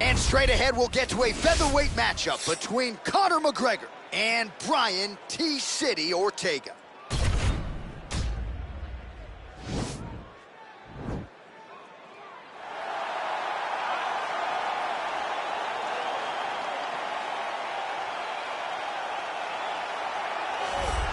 And straight ahead, we'll get to a featherweight matchup between Conor McGregor and Brian T-City Ortega.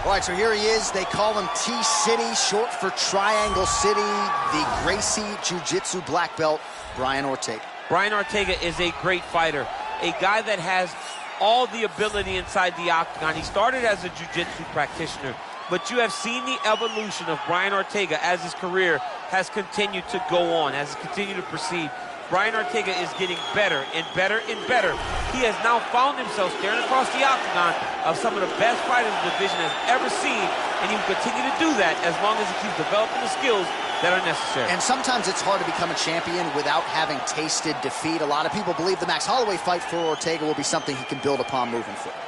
All right, so here he is. They call him T-City, short for Triangle City, the Gracie Jiu-Jitsu black belt, Brian Ortega. Brian Ortega is a great fighter, a guy that has all the ability inside the octagon. He started as a jiu-jitsu practitioner, but you have seen the evolution of Brian Ortega as his career has continued to go on, has continued to proceed. Brian Ortega is getting better and better and better. He has now found himself staring across the octagon of some of the best fighters the division has ever seen, and he will continue to do that as long as he keeps developing the skills that are necessary. And sometimes it's hard to become a champion without having tasted defeat. A lot of people believe the Max Holloway fight for Ortega will be something he can build upon moving forward.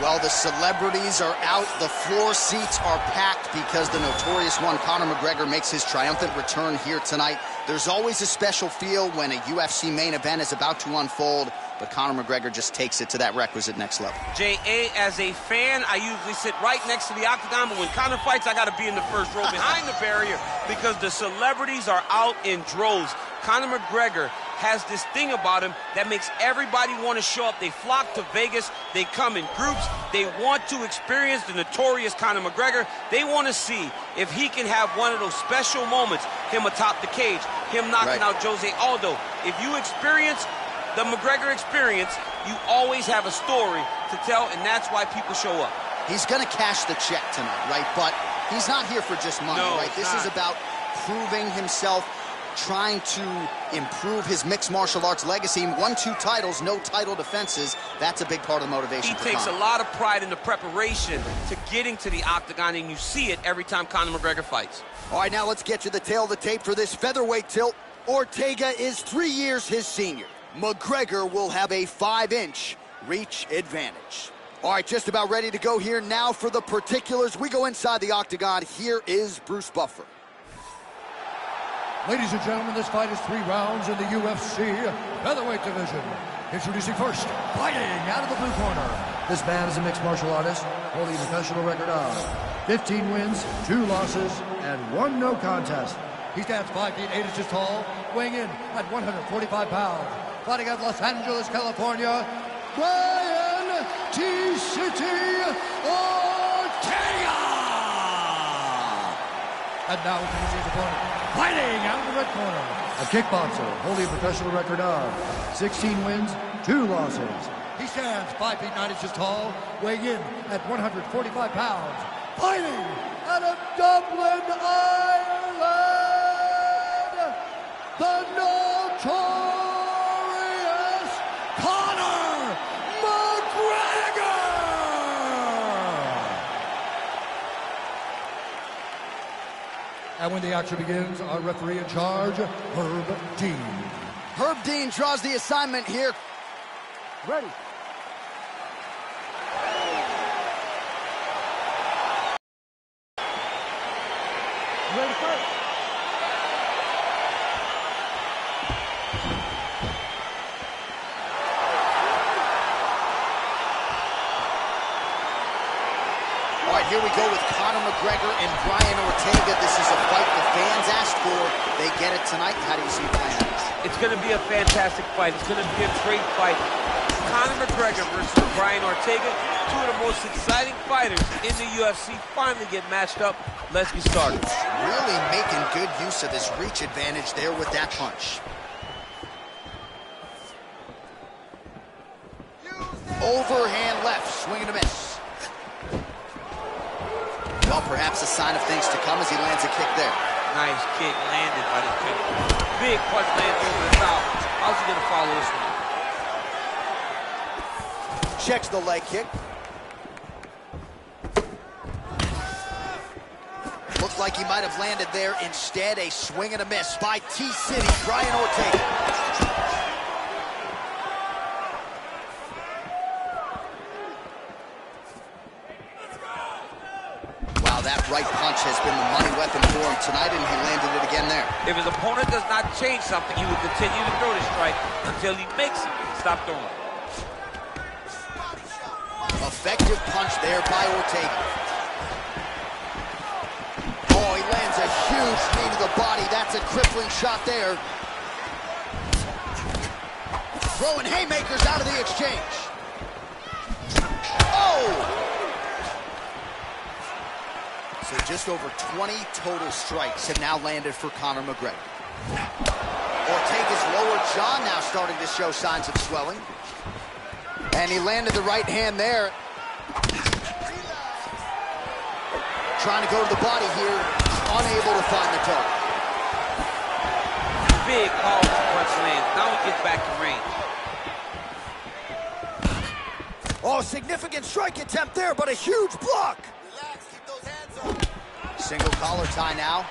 Well, the celebrities are out. The floor seats are packed because the notorious one, Conor McGregor, makes his triumphant return here tonight. There's always a special feel when a UFC main event is about to unfold, but Conor McGregor just takes it to that requisite next level. J.A., as a fan, I usually sit right next to the octagon, but when Conor fights, I got to be in the first row behind the barrier because the celebrities are out in droves. Conor McGregor has this thing about him that makes everybody want to show up. They flock to Vegas. They come in groups. They want to experience the notorious Conor McGregor. They want to see if he can have one of those special moments, him atop the cage, him knocking out Jose Aldo. If you experience the McGregor experience, you always have a story to tell, and that's why people show up. He's going to cash the check tonight, right? But he's not here for just money, right? This is about proving himself, trying to improve his mixed martial arts legacy. Won 2 titles, no title defenses. That's a big part of the motivation. He takes a lot of pride in the preparation to getting to the octagon, and you see it every time Conor McGregor fights. All right, now let's get to the tail of the tape for this featherweight tilt. Ortega is 3 years his senior. McGregor will have a 5-inch reach advantage. All right, just about ready to go here now for the particulars. We go inside the octagon. Here is Bruce Buffer. Ladies and gentlemen, this fight is 3 rounds in the UFC featherweight division. Introducing first, fighting out of the blue corner. This man is a mixed martial artist, holding a professional record of 15 wins, 2 losses, and 1 no contest. He stands 5 feet 8 inches tall, weighing in at 145 pounds. Fighting out of Los Angeles, California, Brian T-City Ortega! And now introducing his opponent, fighting out of the red corner, a kickboxer holding a professional record of 16 wins, 2 losses. He stands 5 feet 9 inches tall, weighing in at 145 pounds. Fighting out of Dublin, Ireland, the notorious Conor McGregor! And when the action begins, our referee in charge, Herb Dean. Herb Dean draws the assignment here. Ready. Ready to fight. All right, here we go with Conor McGregor and Brian Ortega. This is a fight the fans asked for. They get it tonight. How do you see it playing out? It's going to be a fantastic fight. It's going to be a great fight. Conor McGregor versus Brian Ortega, 2 of the most exciting fighters in the UFC, finally get matched up. Let's get started. Really making good use of his reach advantage there with that punch. Overhand left, swing and a miss. Well, perhaps a sign of things to come as he lands a kick there. Nice kick landed by the kick. Big punch landed over the top. How's he going to follow this one? Checks the leg kick. Looked like he might have landed there. Instead, a swing and a miss by T-City, Brian Ortega. Wow, that right punch has been the money weapon for him tonight, and he landed it again there. If his opponent does not change something, he will continue to throw the strike until he makes it stop throwing. Effective punch there by Ortega. Oh, he lands a huge knee to the body. That's a crippling shot there. Throwing haymakers out of the exchange. Oh! So just over 20 total strikes have now landed for Conor McGregor. Ortega's lower jaw now starting to show signs of swelling. And he landed the right hand there. Trying to go to the body here, unable to find the target. Big powerful punch lands. Now he gets back in range. Oh, significant strike attempt there, but a huge block. Relax, keep those hands up. Single collar tie now.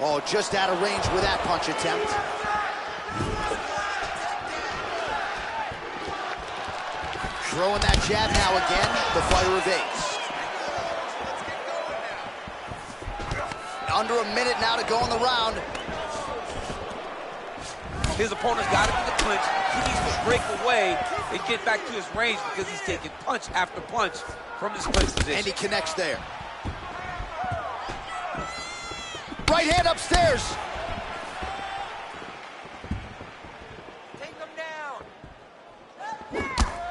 Oh, just out of range with that punch attempt. Throwing that jab now again. The fighter evades. Under a minute now to go in the round. His opponent's got him in the clinch. He needs to break away and get back to his range because he's taking punch after punch from his clinch position. And he connects there. Right hand upstairs. Take him down.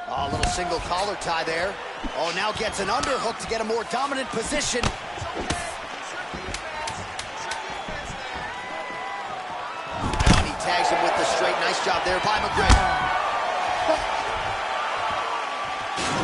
Oh, a little single collar tie there. Oh, now gets an underhook to get a more dominant position. And he tags him with the straight. Nice job there by McGregor.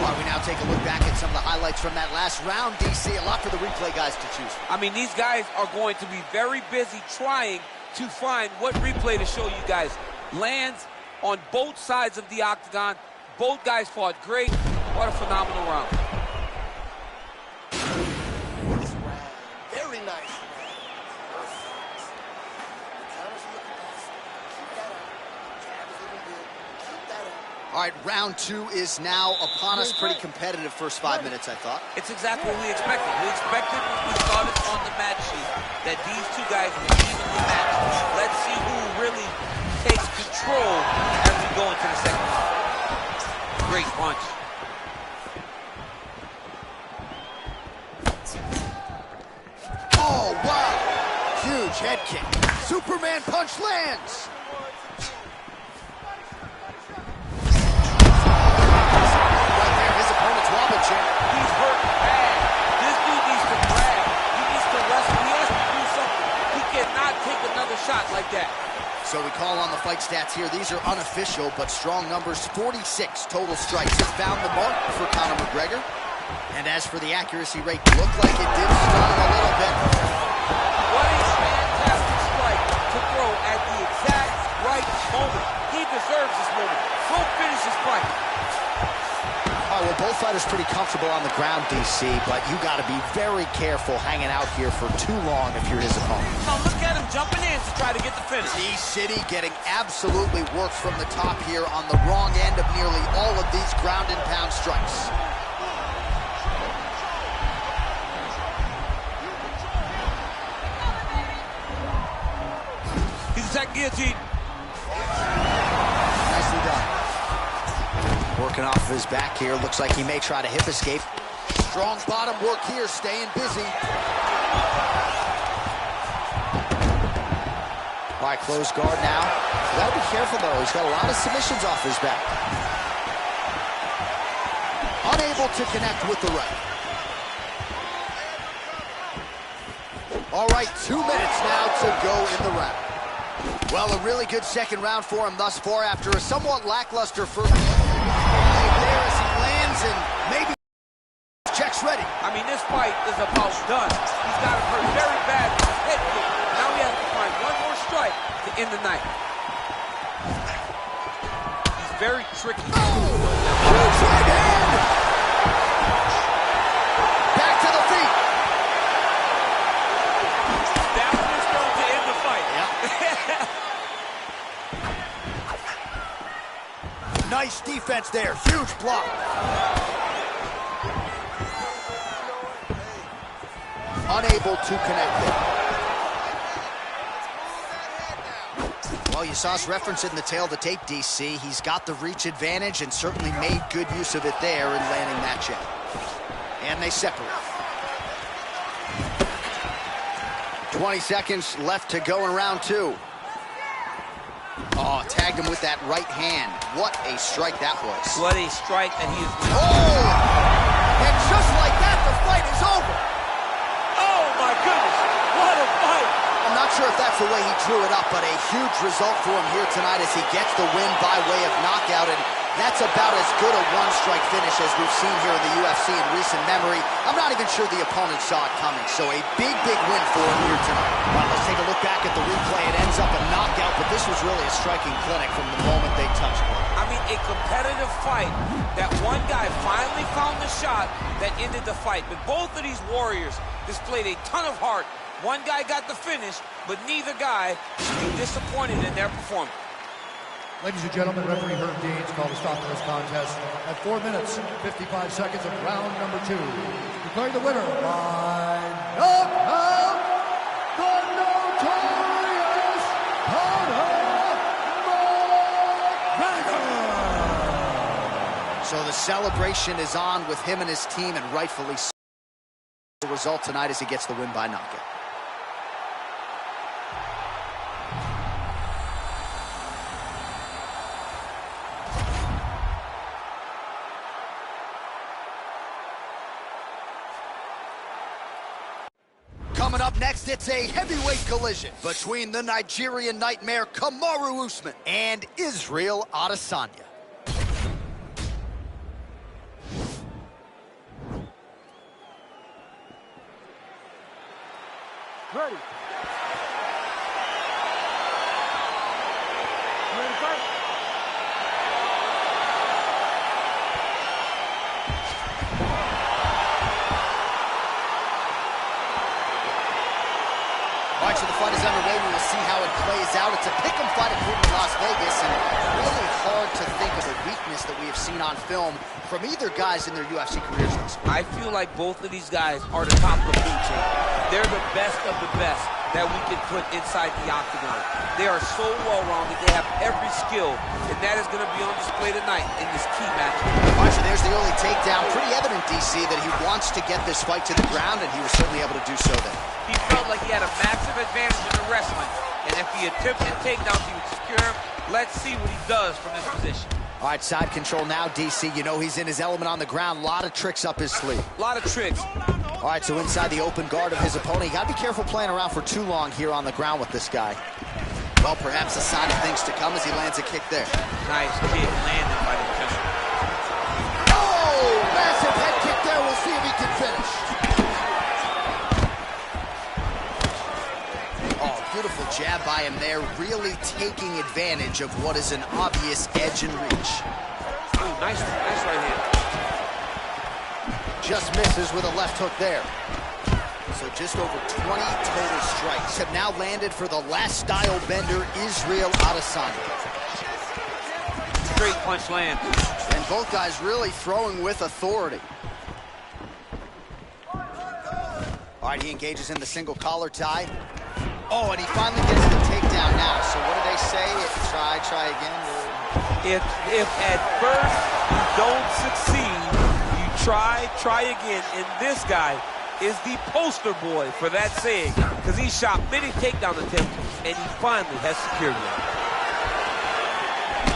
While we now take a look back at some of the highlights from that last round, DC, a lot for the replay guys to choose from. I mean, these guys are going to be very busy trying to find what replay to show you guys. Lands on both sides of the octagon. Both guys fought great. What a phenomenal round. Very nice. All right, round two is now upon us. Pretty competitive first 5 minutes, I thought. It's exactly what we expected. We expected when we started on the match sheet that these two guys would evenly match. Let's see who really takes control as we go into the second round. Great punch. Oh, wow. Huge head kick. Superman punch lands. Right there, his opponent's wobble chair. He's hurt bad. This dude needs to grab. He needs to wrestle. He has to do something. He cannot take another shot like that. So we call on the fight stats here. These are unofficial, but strong numbers. 46 total strikes have found the mark for Conor McGregor. And as for the accuracy rate, looked like it did stun a little bit. What a fantastic strike to throw at the exact right moment. He deserves this moment. Go finish his fight. All right, well, both fighters pretty comfortable on the ground, DC, but you got to be very careful hanging out here for too long if you're his opponent. Now look at him jumping in to try to get the finish. D-City getting absolutely worked from the top here on the wrong end of nearly all of these ground and pound strikes. He's attacking guillotine. Nicely done. Working off of his back here. Looks like he may try to hip escape. Strong bottom work here, staying busy. All right, close guard now. You gotta be careful though. He's got a lot of submissions off his back. Unable to connect with the right. All right, 2 minutes now to go in the round. Well, a really good second round for him thus far after a somewhat lackluster first. There as he lands and maybe checks ready. I mean, this fight is about done. He's got him hurt very bad with his head kick. Now he has to find one more strike to end the night. He's very tricky. Oh! Huge right hand! Back to the feet. That one is going to end the fight. Nice defense shots there. Huge block. Unable to connect it. Well, you saw us reference it in the tail of the tape, DC. He's got the reach advantage and certainly made good use of it there in landing that jab. And they separate. 20 seconds left to go in round two. Oh, tagged him with that right hand. What a strike that was. What a strike that he is. Oh! And just like that, the fight is over. Oh, my goodness. What a fight. I'm not sure if that's the way he drew it up, but a huge result for him here tonight as he gets the win by way of knockout. And that's about as good a one-strike finish as we've seen here in the UFC in recent memory. I'm not even sure the opponent saw it coming, so a big, big win for him here tonight. All right, let's take a look back at the replay. It ends up a knockout, but this was really a striking clinic from the moment they touched it. I mean, a competitive fight that one guy finally found the shot that ended the fight. But both of these warriors displayed a ton of heart. One guy got the finish, but neither guy should be disappointed in their performance. Ladies and gentlemen, referee Herb Deans called a stop to this contest at 4 minutes, 55 seconds of round number 2. Declaring the winner by knockout, the notorious Conor McGregor. So the celebration is on with him and his team, and rightfully so. The result tonight is he gets the win by knockout. Coming up next, it's a heavyweight collision between the Nigerian Nightmare Kamaru Usman and Israel Adesanya. Ready. You ready to fight? All right, so the fight is underway. We will see how it plays out. It's a pick'em fight according to Las Vegas, and really hard to think of a weakness that we have seen on film from either guys in their UFC careers. I feel like both of these guys are the top of the food chain. They're the best of the best that we can put inside the octagon. They are so well-rounded. They have every skill, and that is going to be on display tonight in this key match. All right, so there's the early takedown. Pretty evident, DC, that he wants to get this fight to the ground, and he was certainly able to do so there. He felt like he had a massive advantage in the wrestling, and if he attempted takedowns, he would secure him. Let's see what he does from this position. All right, side control now, DC. You know he's in his element on the ground. A lot of tricks up his sleeve. A lot of tricks. All right, so inside the open guard of his opponent. You got to be careful playing around for too long here on the ground with this guy. Well, perhaps a sign of things to come as he lands a kick there. Nice kick landed by the Chester. Oh, massive head kick there. We'll see if he can finish. Oh, beautiful jab by him there, really taking advantage of what is an obvious edge and reach. Ooh, nice right hand. Just misses with a left hook there. So just over 20 total strikes have now landed for the last style bender, Israel Adesanya. Straight punch land. And both guys really throwing with authority. All right, he engages in the single collar tie. Oh, and he finally gets the takedown now. So what do they say? Try again? If at first you don't succeed, you try again. And this guy is the poster boy for that saying, because he shot many takedown attempts, and he finally has secured one.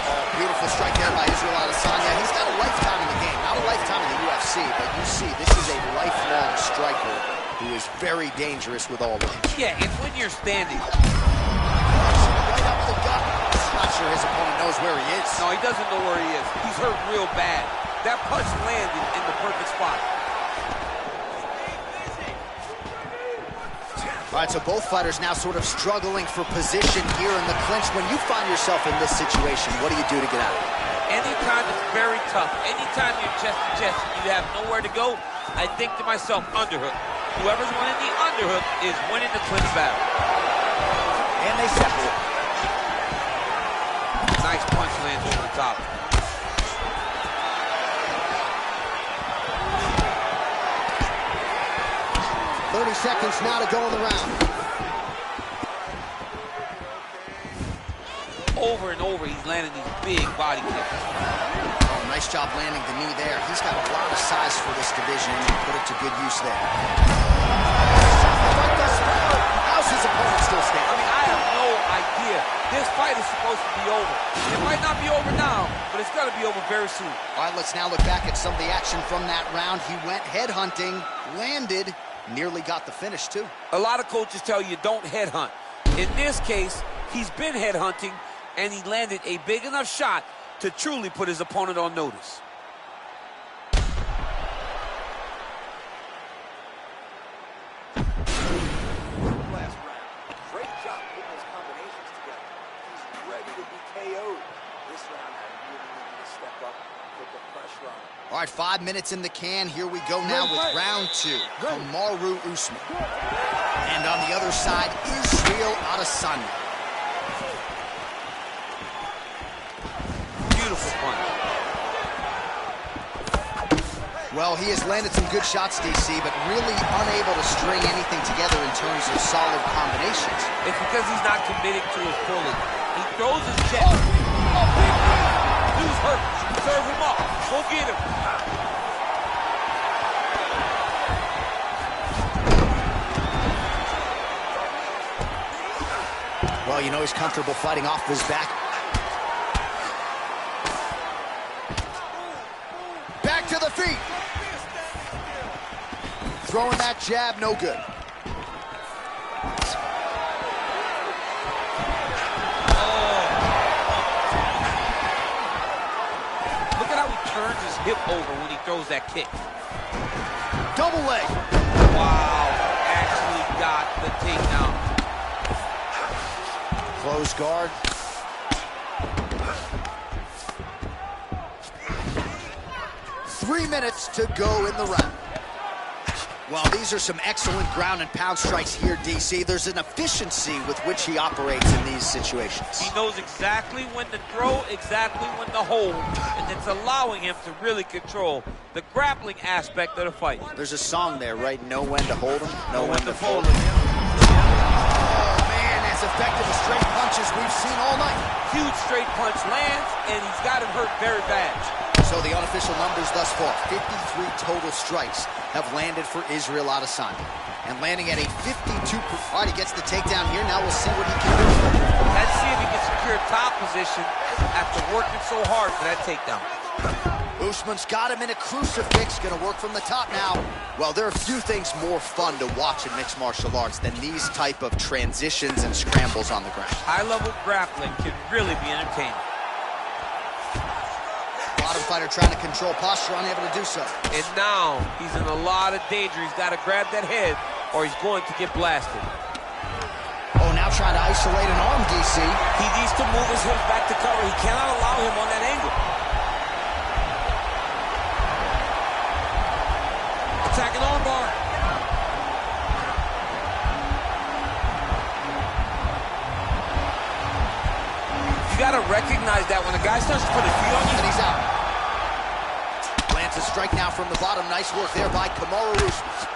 Oh, beautiful strike there by Israel Adesanya. He's got a lifetime in the game, not a lifetime in the UFC, but you see, this is a lifelong striker who is very dangerous with all range. Yeah, and when you're standing. Right up the gut. Not sure his opponent knows where he is. No, he doesn't know where he is. He's hurt real bad. That punch landed in the perfect spot. All right, so both fighters now sort of struggling for position here in the clinch. When you find yourself in this situation, what do you do to get out of it? Anytime it's very tough, anytime you're chest to chest, you have nowhere to go, I think to myself, underhook. Whoever's winning the underhook is winning the clinch battle. And they separate. Nice punch lands over the top. 30 seconds now to go in the round. Over and over, he's landing these big body kicks. Oh, nice job landing the knee there. He's got a lot of size for this division, and he put it to good use there. How's his opponent still standing? I mean, I have no idea. This fight is supposed to be over. It might not be over now, but it's going to be over very soon. All right, let's now look back at some of the action from that round. He went headhunting, landed, nearly got the finish, too. A lot of coaches tell you don't headhunt. In this case, he's been headhunting, and he landed a big enough shot to truly put his opponent on notice. Last round. Great job putting those combinations together. He's ready to be KO'd. This round, I really needed to step up and put the pressure on him. All right, 5 minutes in the can. Here we go now with round 2. Kamaru Usman. And on the other side, Israel Adesanya. Beautiful punch. Well, he has landed some good shots, DC, but really unable to string anything together in terms of solid combinations. It's because he's not committing to his pulling. He throws his chest. Oh, big knee. Dude's hurt. Serve him up. Go get him. Well, you know he's comfortable fighting off his back. Back to the feet. Throwing that jab, no good. Look at how he turns his hip over when he throws that kick. Double leg. Wow, actually got the takedown. Close guard. Three minutes to go in the round. Well, these are some excellent ground and pound strikes here, DC. There's an efficiency with which he operates in these situations. He knows exactly when to throw, exactly when to hold, and it's allowing him to really control the grappling aspect of the fight. There's a song there, right? Know when to hold him, know when to fold fold him. Oh, man, as effective as straight punches we've seen all night. Huge straight punch lands, and he's got him hurt very bad. So the unofficial numbers thus far, 53 total strikes have landed for Israel Adesanya. And landing at a 52%. All right, he gets the takedown here. Now we'll see what he can do. Let's see if he can secure top position after working so hard for that takedown. Usman's got him in a crucifix. Going to work from the top now. Well, there are few things more fun to watch in mixed martial arts than these type of transitions and scrambles on the ground. High-level grappling can really be entertaining. Bottom fighter trying to control posture, unable to do so. And now he's in a lot of danger. He's got to grab that head or he's going to get blasted. Oh, now trying to isolate an arm, DC. He needs to move his hips back to cover. He cannot allow him on that angle. Attacking armbar. You got to recognize that when a guy starts to put his feet on you. And he's out. Lands a strike now from the bottom. Nice work there by Kamaru Usman.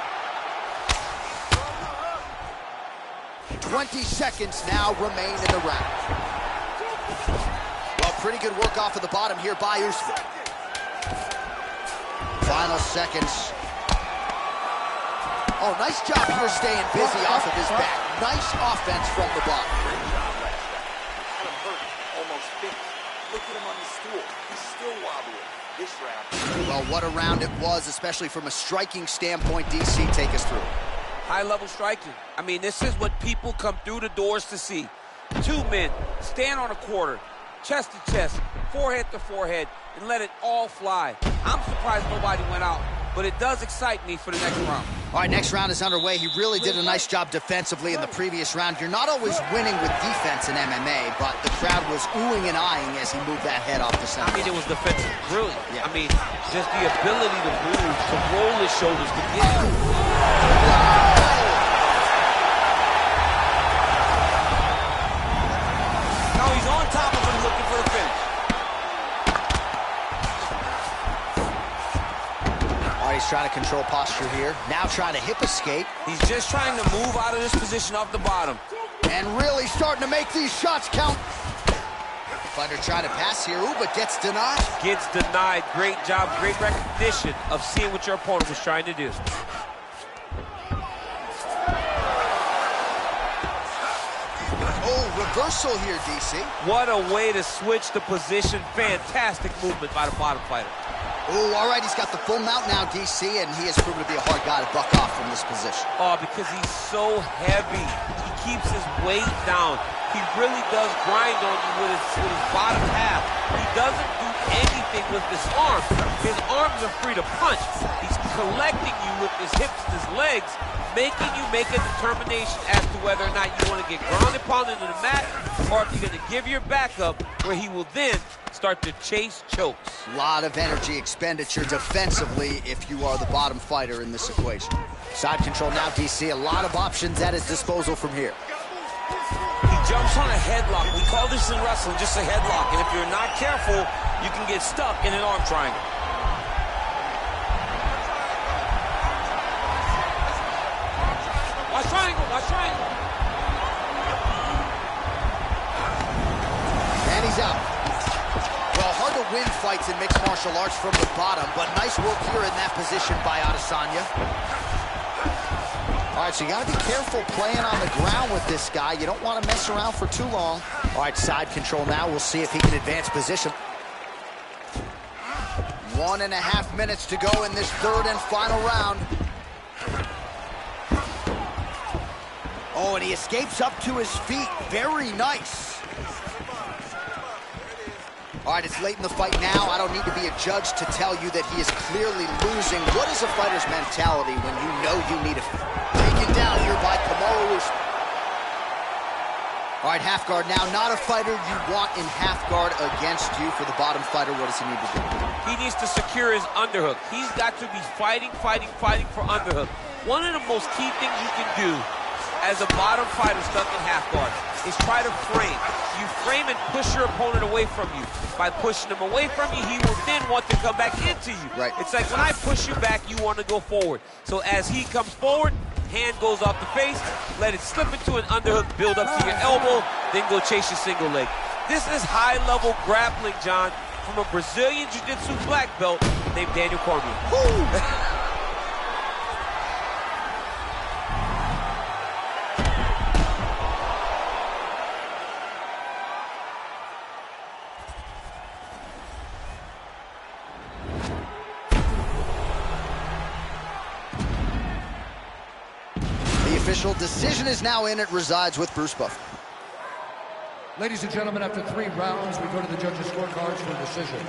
20 seconds now remain in the round. Well, pretty good work off of the bottom here by Usman. Final seconds. Oh, nice job here staying busy off of his back. Nice offense from the bottom. Almost finished. Look at him on the stool. He's still wobbling this round. Well, what a round it was, especially from a striking standpoint. DC, take us through. High-level striking. I mean, this is what people come through the doors to see. Two men stand on a quarter, chest to chest, forehead to forehead, and let it all fly. I'm surprised nobody went out, but it does excite me for the next round. All right, next round is underway. He really did a nice job defensively in the previous round. You're not always winning with defense in MMA, but the crowd was oohing and eyeing as he moved that head off the center. I mean, it was defensive brilliant. Yeah. I mean, just the ability to move, to roll his shoulders, to get him. Now he's on top of him looking for the finish. All right, he's trying to control posture here. Now trying to hip escape. He's just trying to move out of this position off the bottom. And really starting to make these shots count. Fighter trying to pass here, ooh, but gets denied. Gets denied. Great job, great recognition of seeing what your opponent was trying to do. Oh, reversal here, DC. What a way to switch the position. Fantastic movement by the bottom fighter. Oh, all right, he's got the full mount now, DC, and he has proven to be a hard guy to buck off from this position. Oh, because he's so heavy. He keeps his weight down. He really does grind on you with his bottom half. He doesn't do anything with his arms. His arms are free to punch. He's collecting you with his hips and his legs, making you make a determination as to whether or not you want to get ground and pound into the mat, or if you're going to give your back up, where he will then start to chase chokes. A lot of energy expenditure defensively if you are the bottom fighter in this equation. Side control now, DC. A lot of options at his disposal from here. He jumps on a headlock. We call this in wrestling just a headlock. And if you're not careful, you can get stuck in an arm triangle. Watch triangle, watch triangle. And he's out. Well, hard to win fights in mixed martial arts from the bottom, but nice work here in that position by Adesanya. All right, so you got to be careful playing on the ground with this guy. You don't want to mess around for too long. All right, side control now. We'll see if he can advance position. 1.5 minutes to go in this third and final round. Oh, and he escapes up to his feet. Very nice. All right, it's late in the fight now. I don't need to be a judge to tell you that he is clearly losing. What is a fighter's mentality when you know you need a... Taken down here by Kamaru Usman. All right, half guard now. Not a fighter you want in half guard against you. For the bottom fighter, what does he need to do? He needs to secure his underhook. He's got to be fighting for underhook. One of the most key things you can do as a bottom fighter stuck in half guard is try to frame. You frame and push your opponent away from you. By pushing him away from you, he will then want to come back into you. Right. It's like when I push you back, you want to go forward. So as he comes forward, hand goes off the face, let it slip into an underhook, build up to your elbow, then go chase your single leg. This is high-level grappling, John, from a Brazilian Jiu-Jitsu black belt named Daniel Cormier. Official decision is now in. It resides with Bruce Buffer. Ladies and gentlemen, after 3 rounds, we go to the judges' scorecards for a decision.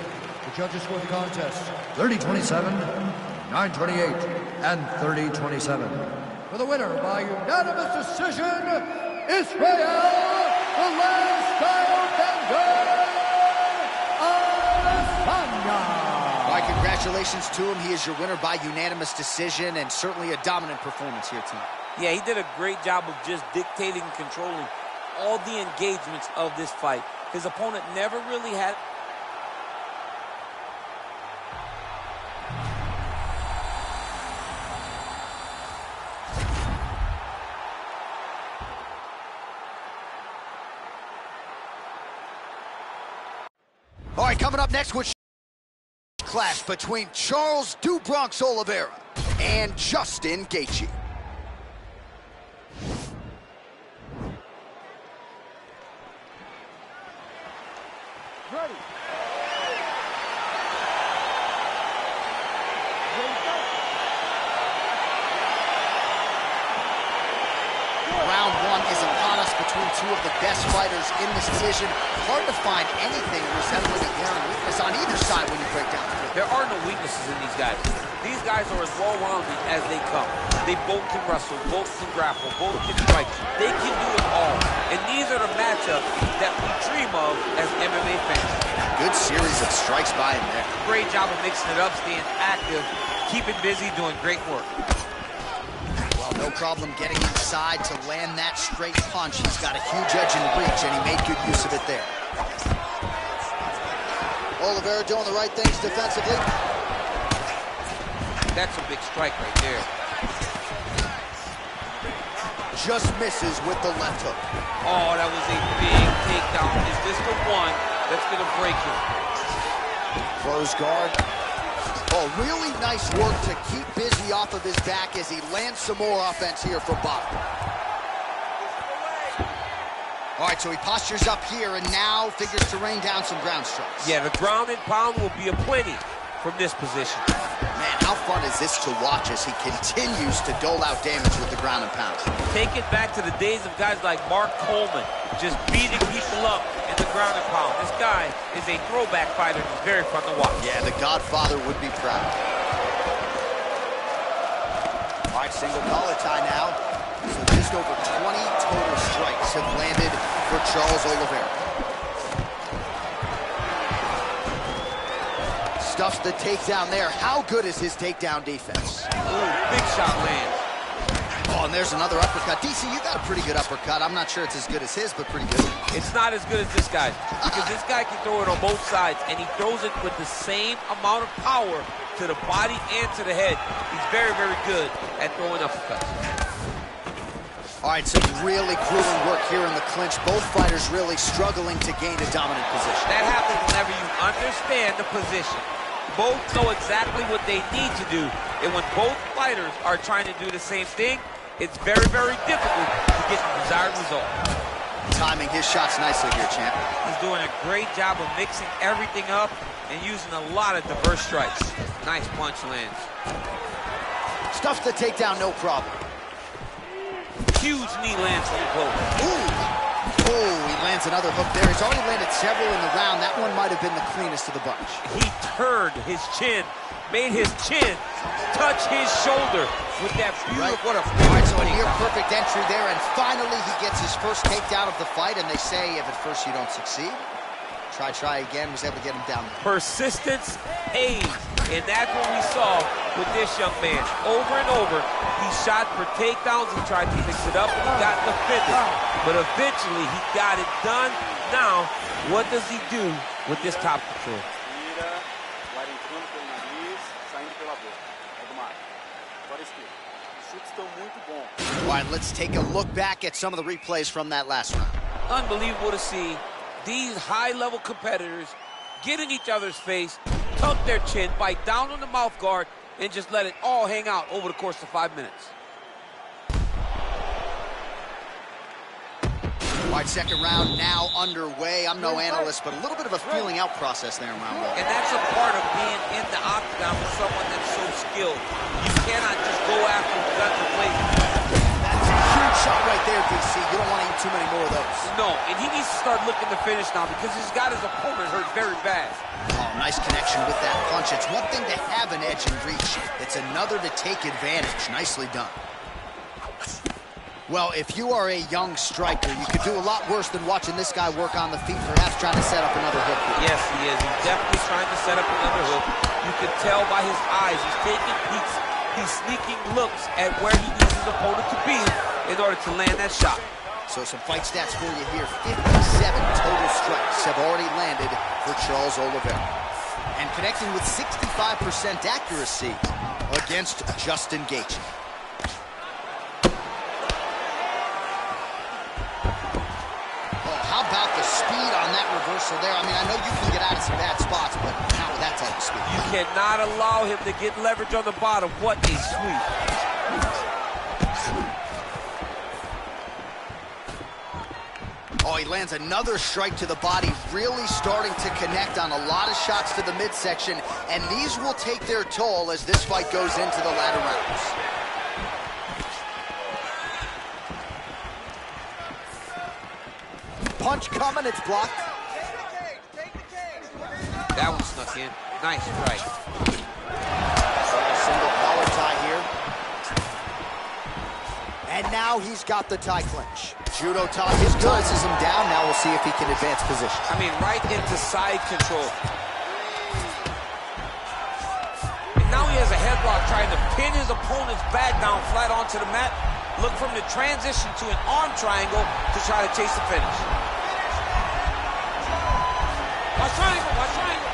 The judges scored the contest 30-27, 9-28, and 30-27. For the winner by unanimous decision, Israel, the lifestyle bender, Adesanya. All right, congratulations to him. He is your winner by unanimous decision, and certainly a dominant performance here, team. Yeah, he did a great job of just dictating and controlling all the engagements of this fight. His opponent never really had... All right, coming up next, which clash between Charles Do Bronx Oliveira and Justin Gaethje. Ready. Round 1 is upon us between 2 of the best fighters in this division. Hard to find anything resembling a glaring weakness on either side when you break down the field. There are no weaknesses in these guys. These guys are as well-rounded as they come. They both can wrestle, both can grapple, both can strike. They can do it all. And these are the matchups that we dream of as MMA fans. Good series of strikes by him there. Great job of mixing it up, staying active, keeping busy, doing great work. Well, no problem getting inside to land that straight punch. He's got a huge edge in reach, and he made good use of it there. Oliveira doing the right things defensively. That That's a big strike right there. Just misses with the left hook. Oh, that was a big takedown. Is this the one that's going to break him? Close guard. Oh, really nice work to keep busy off of his back as he lands some more offense here from bottom. All right, so he postures up here and now figures to rain down some ground strikes. Yeah, the ground and pound will be aplenty from this position. Man, how fun is this to watch as he continues to dole out damage with the ground and pound? Take it back to the days of guys like Mark Coleman, just beating people up in the ground and pound. This guy is a throwback fighter. It's very fun to watch. Yeah, the Godfather would be proud. All right, single collar tie now. So just over 20 total strikes have landed for Charles Oliveira. Stuffs the takedown there. How good is his takedown defense? Ooh, big shot lands. Oh, and there's another uppercut. DC, you got a pretty good uppercut. I'm not sure it's as good as his, but pretty good. It's not as good as this guy, because this guy can throw it on both sides, and he throws it with the same amount of power to the body and to the head. He's very, very good at throwing uppercuts. All right, some really grueling work here in the clinch. Both fighters really struggling to gain a dominant position. That happens whenever you understand the position. Both know exactly what they need to do, and when both fighters are trying to do the same thing, it's very, very difficult to get the desired result. Timing his shots nicely here, champ. He's doing a great job of mixing everything up and using a lot of diverse strikes. Nice punch lands. Stuffs the takedown, no problem. Huge knee lands from close. Ooh. Oh, he lands another hook there. He's already landed several in the round. That one might have been the cleanest of the bunch. He turned his chin, made his chin touch his shoulder with that beautiful, what a All right, so a near perfect entry there, and finally he gets his first takedown of the fight, and they say if at first you don't succeed, try again, was able to get him down there. Persistence pays, and that's what we saw with this young man. Over and over, he shot for takedowns, he tried to mix it up, and he got the finish. But eventually, he got it done. Now, what does he do with this top control? All right, let's take a look back at some of the replays from that last round. Unbelievable to see these high-level competitors get in each other's face, tuck their chin, bite down on the mouth guard, and just let it all hang out over the course of 5 minutes. All right, second round now underway. I'm no analyst, but a little bit of a feeling out process there in round one. And that's a part of being in the octagon with someone that's so skilled. You cannot just go after the gun to play. That's a huge shot right there, DC. You don't want to eat too many more of those. No, and he needs to start looking to finish now because he's got his opponent hurt very bad. Oh, nice connection with that punch. It's one thing to have an edge and reach. It's another to take advantage. Nicely done. Well, if you are a young striker, you could do a lot worse than watching this guy work on the feet, perhaps trying to set up another hook. Yes, he is. He's definitely trying to set up another hook. You can tell by his eyes. He's taking peeks. He's sneaking looks at where he needs his opponent to be in order to land that shot. So some fight stats for you here. 57 total strikes have already landed for Charles Oliveira. And connecting with 65% accuracy against Justin Gaethje. How about the speed on that reversal there? I mean, I know you can get out of some bad spots, but not with that type of speed. You cannot allow him to get leverage on the bottom. What a sweep. Oh, he lands another strike to the body, really starting to connect on a lot of shots to the midsection, and these will take their toll as this fight goes into the latter rounds. Punch coming, it's blocked. That one snuck in. Nice strike. Single collar tie here. And now he's got the tie clinch. Judo tie, his tosses him down. Now we'll see if he can advance position. I mean, right into side control. And now he has a headlock trying to pin his opponent's back down flat onto the mat. Look from the transition to an arm triangle to try to chase the finish. Watch triangle, watch triangle.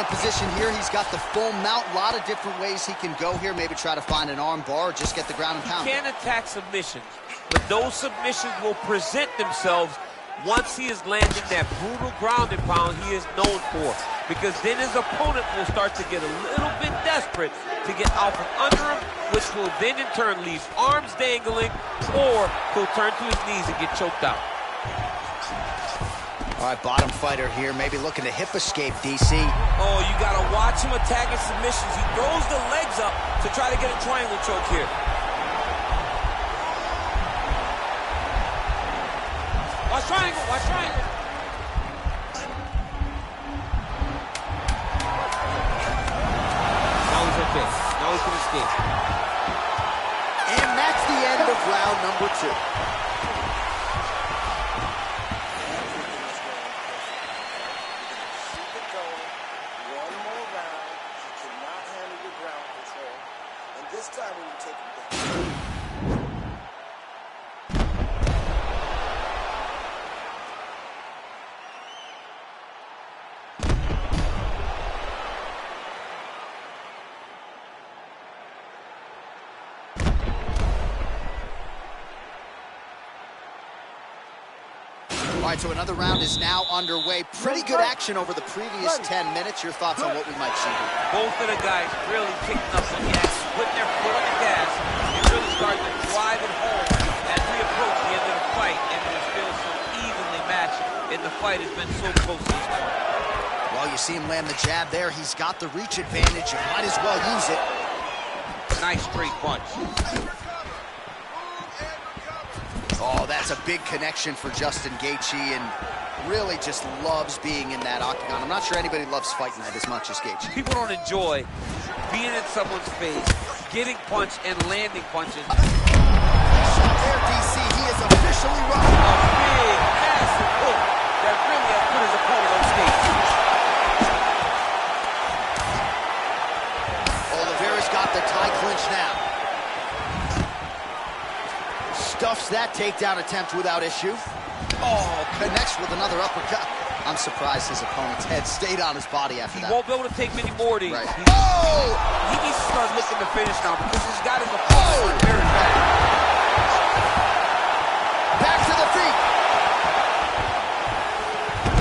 position here. He's got the full mount. A lot of different ways he can go here. Maybe try to find an arm bar or just get the ground and pound. He can attack submissions, but those submissions will present themselves once he is landing that brutal ground and pound he is known for. Because then his opponent will start to get a little bit desperate to get out from under him, which will then in turn leave arms dangling, or he'll turn to his knees and get choked out. All right, bottom fighter here, maybe looking to hip escape, DC. Oh, you gotta watch him attacking submissions. He throws the legs up to try to get a triangle choke here. Watch triangle, watch triangle. Now he's okay. Now he can escape. And that's the end of round number 2. This time when you take him down. All right, so another round is now underway. Pretty good action over the previous 10 minutes. Your thoughts on what we might see here? Both of the guys really kicking up the gas, putting their foot on the gas, and really starting to drive it home as we approach the end of the fight, and it feels so evenly matched, and the fight has been so close this far. Well, you see him land the jab there. He's got the reach advantage. You might as well use it. Nice straight punch. Oh, that's a big connection for Justin Gaethje, and really just loves being in that octagon. I'm not sure anybody loves fighting that as much as Gaethje. People don't enjoy being in someone's face, getting punched and landing punches. There, DC, he is officially A running. big massive hook that really has put his opponent on stage. Oliveira's got the tie clinch now. Stuffs that takedown attempt without issue. Oh, connects with another uppercut. I'm surprised his opponent's head stayed on his body after that. He won't be able to take many more of these. Right. Oh! He needs to start looking to finish now because he's got his opponent very bad. Back to the feet.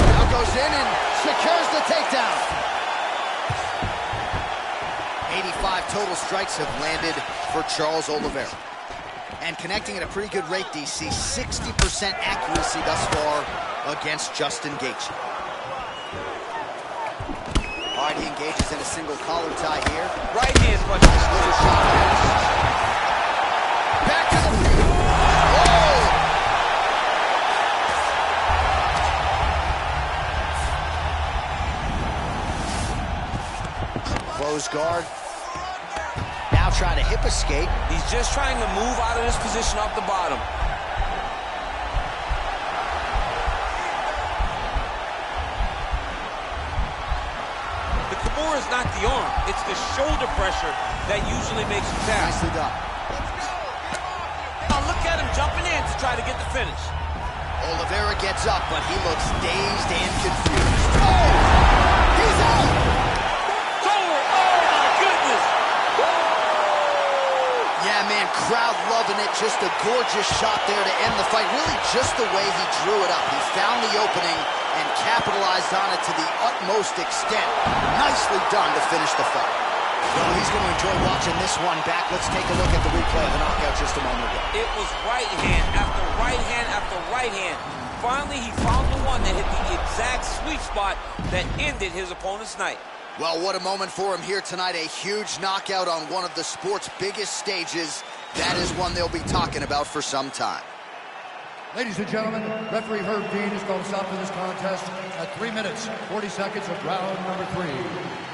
Now goes in and secures the takedown. 85 total strikes have landed for Charles Oliveira. And connecting at a pretty good rate, DC. 60% accuracy thus far against Justin Gaethje. All right, he engages in a single collar tie here. Right hand punch. Little shot. Back to the feet. Whoa! Close guard. Now trying to hip escape. He's just trying to move out of this position off the bottom. The Kimura is not the arm. It's the shoulder pressure that usually makes him tap. Nicely done. Now look at him jumping in to try to get the finish. Oliveira gets up, but he looks dazed and confused. Oh! He's out! It's over. Oh, my goodness. Yeah, man, crowd loving it. Just a gorgeous shot there to end the fight. Really just the way he drew it up. He found the opening and capitalized on it to the utmost extent. Nicely done to finish the fight. Well, he's going to enjoy watching this one back. Let's take a look at the replay of the knockout just a moment ago. It was right hand after right hand after right hand. Finally, he found the one that hit the exact sweet spot that ended his opponent's night. Well, what a moment for him here tonight. A huge knockout on one of the sport's biggest stages. That is one they'll be talking about for some time. Ladies and gentlemen, referee Herb Dean is going to stop to this contest at 3 minutes, 40 seconds of round number 3.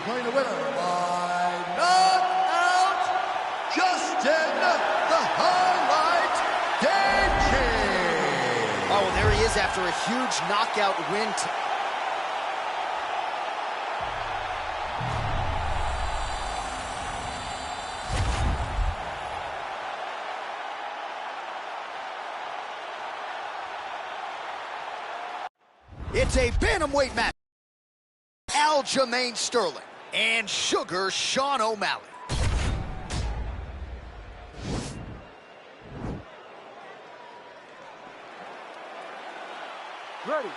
Declaring the winner by knockout, Justin the Highlight Gaethje. Oh, and there he is after a huge knockout win. It's a bantamweight match. Aljamain Sterling and Sugar Sean O'Malley. Ready.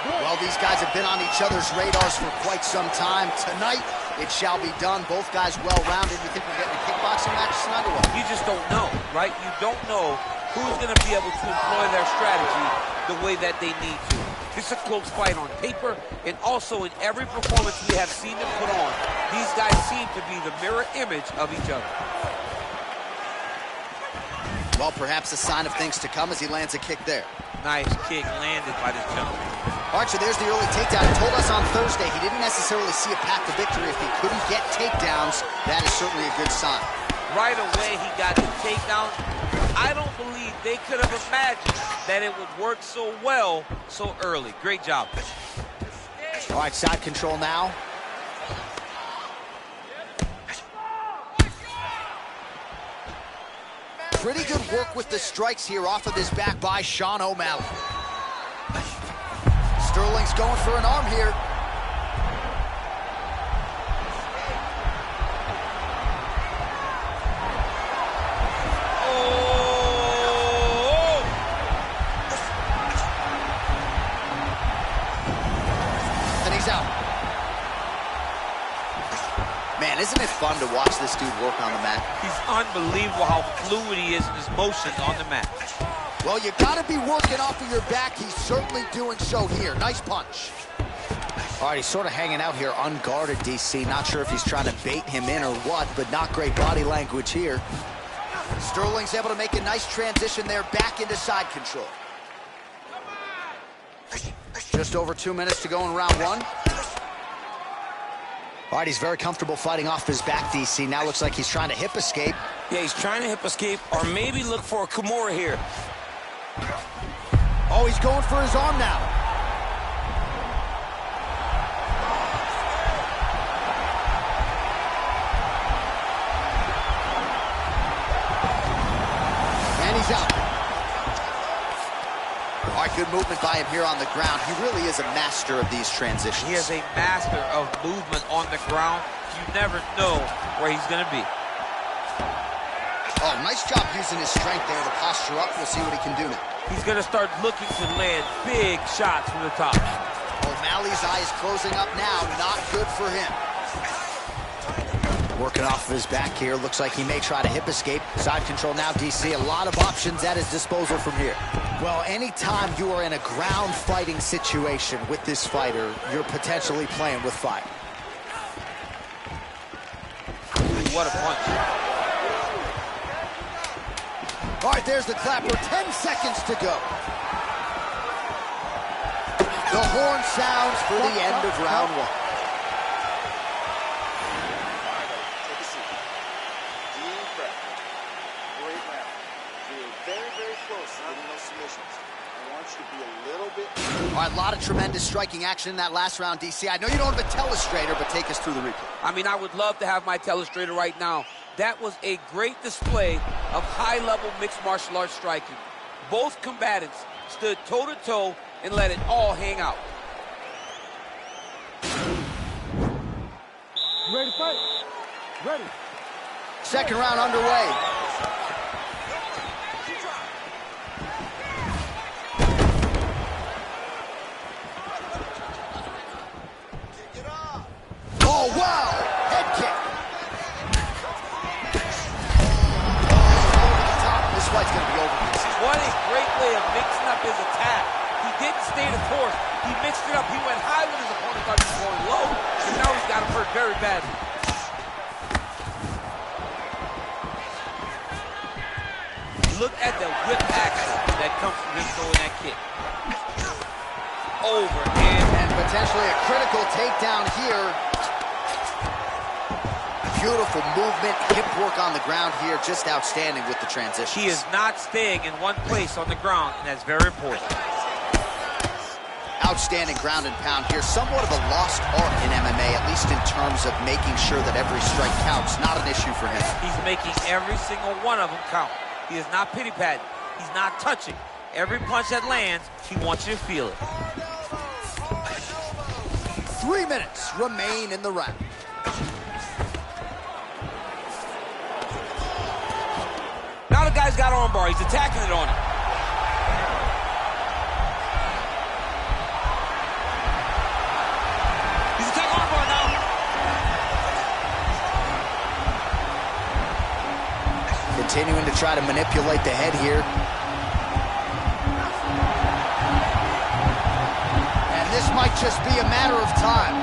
Well, these guys have been on each other's radars for quite some time. Tonight, it shall be done. Both guys well-rounded. You think we're getting a kickboxing match tonight or what? You just don't know, right? You don't know who's going to be able to employ their strategy the way that they need to. This is a close fight on paper, and also in every performance we have seen them put on. These guys seem to be the mirror image of each other. Well, perhaps a sign of things to come as he lands a kick there. Nice kick landed by this gentleman. Archer, there's the early takedown. He told us on Thursday he didn't necessarily see a path to victory if he couldn't get takedowns. That is certainly a good sign. Right away, he got the takedown. I don't believe they could have imagined that it would work so well so early. Great job. All right, side control now. Pretty good work with the strikes here off of his back by Sean O'Malley. Sterling's going for an arm here. And he's out. Man, isn't it fun to watch this dude work on the mat? He's unbelievable how fluid he is in his motions on the mat. Well, you got to be working off of your back. He's certainly doing so here. Nice punch. All right, he's sort of hanging out here unguarded, DC. Not sure if he's trying to bait him in or what, but not great body language here. Sterling's able to make a nice transition there back into side control. Just over 2 minutes to go in round one. All right, he's very comfortable fighting off his back, DC. Now looks like he's trying to hip escape. Yeah, he's trying to hip escape or maybe look for a Kimura here. Oh, he's going for his arm now. And he's out. All right, good movement by him here on the ground. He really is a master of these transitions. He is a master of movement on the ground. You never know where he's going to be. Oh, nice job using his strength there to posture up. We'll see what he can do now. He's going to start looking to land big shots from the top. O'Malley's eye is closing up now. Not good for him. Working off of his back here. Looks like he may try to hip escape. Side control now, DC. A lot of options at his disposal from here. Well, anytime you are in a ground fighting situation with this fighter, you're potentially playing with fire. Ooh, what a punch. All right, there's the clapper. 10 seconds to go. The horn sounds for the end of round one. Take a seat. Deep breath. Great round. You were very, very close to getting those submissions. I want you to be a little bit... All right, a lot of tremendous striking action in that last round, DC. I know you don't have a telestrator, but take us through the replay. I mean, I would love to have my telestrator right now. That was a great display of high-level mixed martial arts striking. Both combatants stood toe-to-toe and let it all hang out. You ready to fight? Ready. Second round underway. Oh, wow! Head kick. This fight's going to be over. What a great way of mixing up his attack. He didn't stay the course. He mixed it up. He went high when his opponent thought he was going low, and now he's got him hurt very badly. Look at the whip action that comes from him throwing that kick. Overhand. And potentially a critical takedown here. Beautiful movement, hip work on the ground here, just outstanding with the transitions. He is not staying in one place on the ground, and that's very important. Outstanding ground and pound here. Somewhat of a lost art in MMA, at least in terms of making sure that every strike counts. Not an issue for him. He's making every single one of them count. He is not pity-patting. He's not touching. Every punch that lands, he wants you to feel it. 3 minutes remain in the round. Now the guy's got armbar. He's attacking it on him. He's attacking armbar now. Continuing to try to manipulate the head here. And this might just be a matter of time.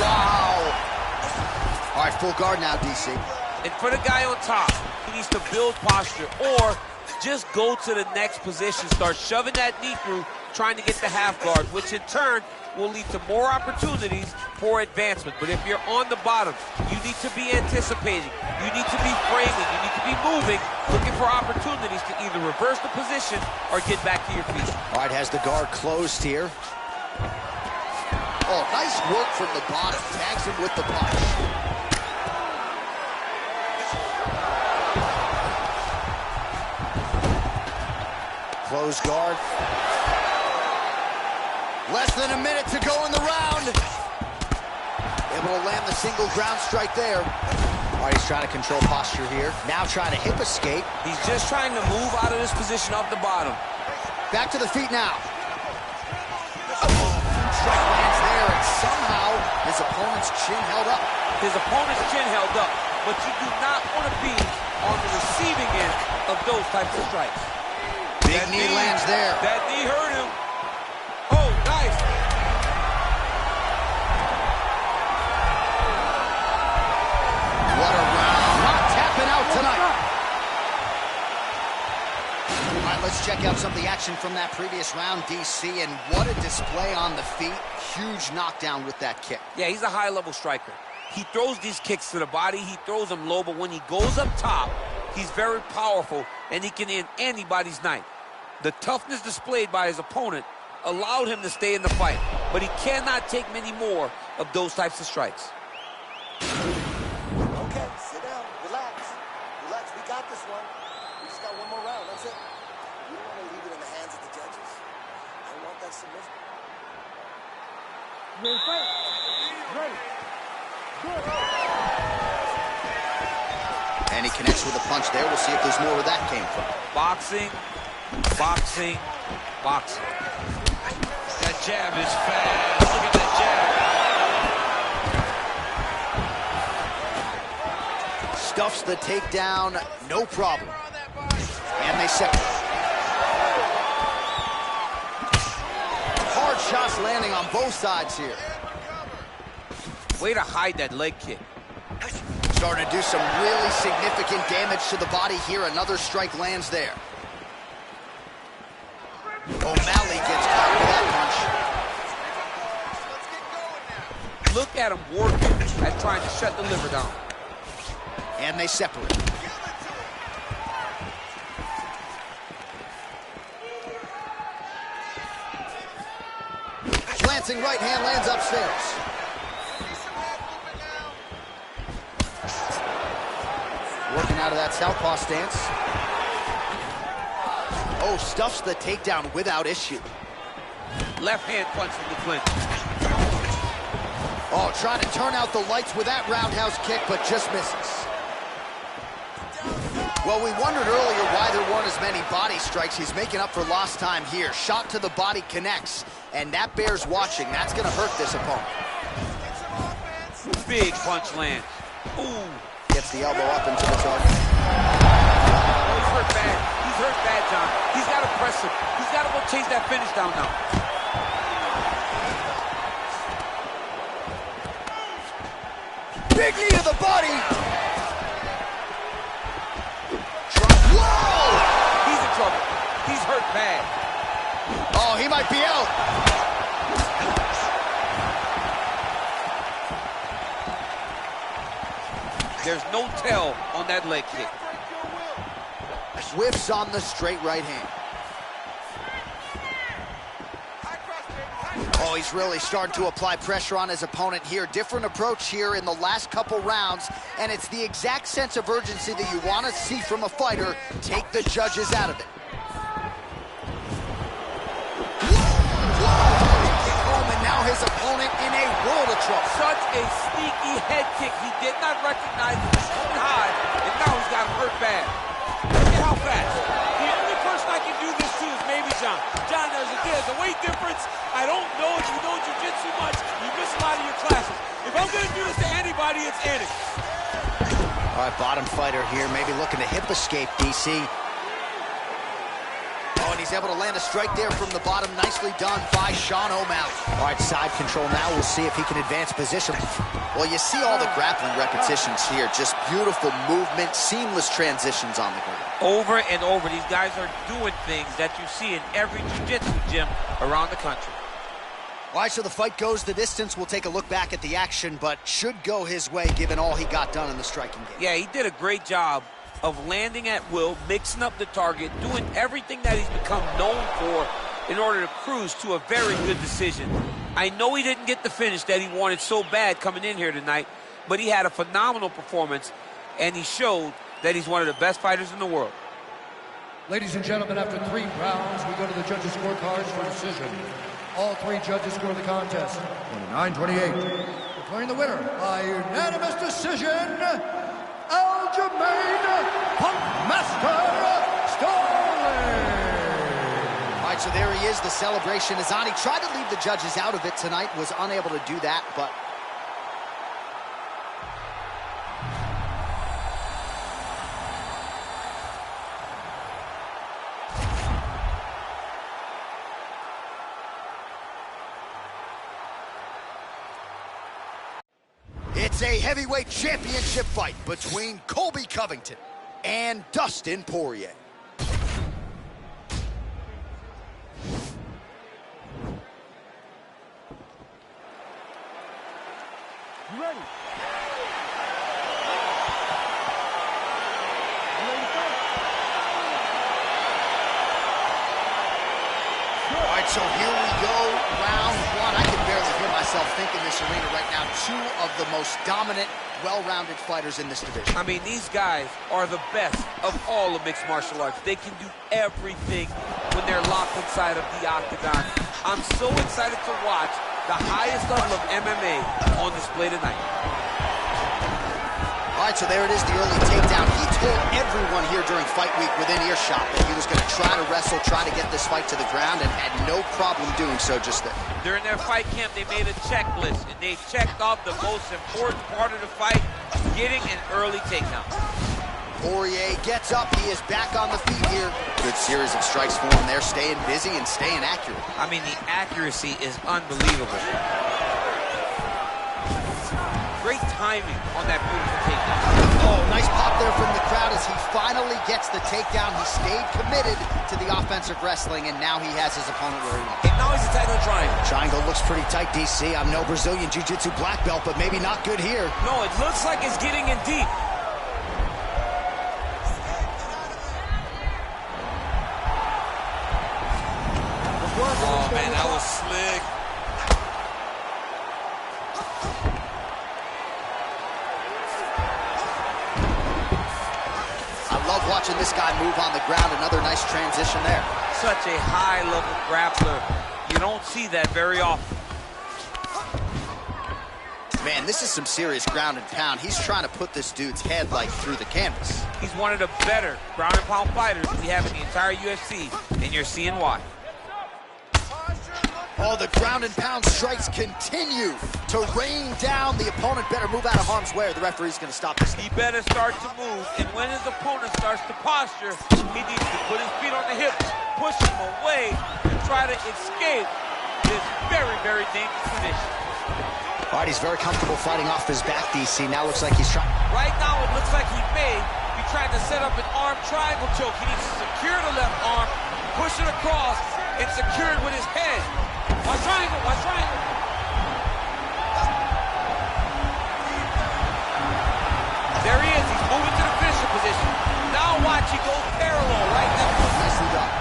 Wow. All right, full guard now, DC. And for the guy on top, he needs to build posture or just go to the next position, start shoving that knee through, trying to get the half guard, which in turn will lead to more opportunities for advancement. But if you're on the bottom, you need to be anticipating, you need to be framing, you need to be moving, looking for opportunities to either reverse the position or get back to your feet. All right, has the guard closed here. Oh, nice work from the bottom. Tags him with the punch. Close guard. Less than a minute to go in the round. Able to land the single ground strike there. All right, he's trying to control posture here. Now trying to hip escape. He's just trying to move out of this position off the bottom. Back to the feet now. Strike lands there, and somehow his opponent's chin held up. His opponent's chin held up, but you do not want to be on the receiving end of those types of strikes. Big knee lands there. That knee hurt him. Oh, nice. What a round. Not tapping out tonight. All right, let's check out some of the action from that previous round, DC, and what a display on the feet. Huge knockdown with that kick. Yeah, he's a high-level striker. He throws these kicks to the body. He throws them low, but when he goes up top, he's very powerful, and he can end anybody's night. The toughness displayed by his opponent allowed him to stay in the fight, but he cannot take many more of those types of strikes. Okay, sit down, relax. Relax, we got this one. We just got one more round, that's it. We don't want to leave it in the hands of the judges. I want that submission. Ready, fight. Ready. Good. And he connects with a punch there. We'll see if there's more where that came from. Boxing, boxing, boxing. That jab is fast. Look at that jab. Stuffs the takedown, no problem. And they separate. Hard shots landing on both sides here. Way to hide that leg kick. Starting to do some really significant damage to the body here. Another strike lands there. O'Malley gets caught with that punch. Look at him working at trying to shut the liver down. And they separate. Glancing right hand lands upstairs. Working out of that southpaw stance. Oh, stuffs the takedown without issue. Left hand punch from the clinch. Oh, trying to turn out the lights with that roundhouse kick, but just misses. Well, we wondered earlier why there weren't as many body strikes. He's making up for lost time here. Shot to the body connects, and that bears watching. That's going to hurt this opponent. Big punch lands. Ooh. Gets the elbow up into the target. Oh, he's hurt bad. He's hurt bad, John. He's got to press him. He's got to go chase that finish down now. Big knee to the body. Whoa! He's in trouble. He's hurt bad. Oh, he might be out. There's no tell on that leg kick. Whiffs on the straight right hand. Oh, he's really starting to apply pressure on his opponent here. Different approach here in the last couple rounds, and it's the exact sense of urgency that you want to see from a fighter. Take the judges out of it. And now his opponent in a world of trouble. Such a sneaky head kick. He did not recognize it was coming high, and now he's got him hurt bad. Look at how fast. The only person I can do this to is maybe John. John, there's a weight difference. I don't know if you know jiu-jitsu much. You miss a lot of your classes. If I'm going to do this to anybody, it's Eddie. All right, bottom fighter here, maybe looking to hip escape, DC. Oh, and he's able to land a strike there from the bottom. Nicely done by Sean O'Malley. All right, side control now. We'll see if he can advance position. Well, you see all the grappling repetitions here. Just beautiful movement, seamless transitions on the ground. Over and over, these guys are doing things that you see in every jiu-jitsu gym around the country. All right, so the fight goes the distance. We'll take a look back at the action, but should go his way given all he got done in the striking game. Yeah, he did a great job of landing at will, mixing up the target, doing everything that he's become known for in order to cruise to a very good decision. I know he didn't get the finish that he wanted so bad coming in here tonight, but he had a phenomenal performance, and he showed that he's one of the best fighters in the world. Ladies and gentlemen, after 3 rounds, we go to the judges' scorecards for decision. All 3 judges score the contest 29-28. Declaring the winner by unanimous decision, Aljamain Punkmaster Sterling. All right, so there he is, the celebration is on. He tried to leave the judges out of it tonight, was unable to do that, but... It's a heavyweight championship fight between Colby Covington and Dustin Poirier. You ready? All right, so here we go, round 1. I can barely hear myself think in this arena right now. 2 of the most dominant, well-rounded fighters in this division. I mean, these guys are the best of all of mixed martial arts. They can do everything when they're locked inside of the octagon. I'm so excited to watch the highest level of MMA on display tonight. All right, so there it is, the early takedown. He told everyone here during fight week within earshot that he was going to try to wrestle, try to get this fight to the ground, and had no problem doing so just then. During their fight camp, they made a checklist, and they checked off the most important part of the fight, getting an early takedown. Poirier gets up. He is back on the feet here. Good series of strikes for him there, staying busy and staying accurate. I mean, the accuracy is unbelievable. Great timing on that beautiful takedown. Oh, nice pop there from the crowd as he finally gets the takedown. He stayed committed to the offensive wrestling, and now he has his opponent where he wants. And now he's attacking the triangle. Triangle looks pretty tight, DC. I'm no Brazilian Jiu-Jitsu black belt, but maybe not good here. No, it looks like it's getting in deep. Oh, man, that was slick. I love watching this guy move on the ground. Another nice transition there. Such a high-level grappler. You don't see that very often. Man, this is some serious ground and pound. He's trying to put this dude's head, like, through the canvas. He's one of the better ground and pound fighters we have in the entire UFC, and you're seeing why. Oh, the ground and pound strikes continue to rain down. The opponent better move out of harm's way or the referee's going to stop this. He better start to move, and when his opponent starts to posture, he needs to put his feet on the hips, push him away, and try to escape this very, very dangerous position. All right, he's very comfortable fighting off his back, DC. Now looks like he's trying. Right now, it looks like he may be trying to set up an arm triangle choke. He needs to secure the left arm, push it across, and secure it with his head. Watch triangle, watch triangle. There he is, he's moving to the finisher position. Now watch, he goes parallel right now. Nicely done.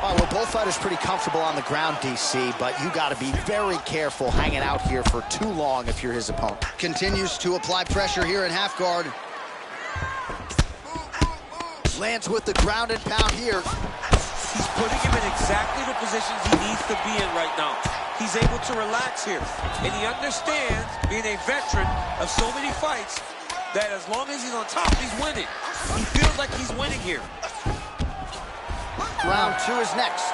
Oh, well, Both fighters pretty comfortable on the ground, DC, but you got to be very careful hanging out here for too long if you're his opponent. Continues to apply pressure here in half guard. Lands with the ground and pound here. He's putting him in exactly the positions he needs to be in right now. He's able to relax here. And he understands, being a veteran of so many fights, that as long as he's on top, he's winning. He feels like he's winning here. Round 2 is next.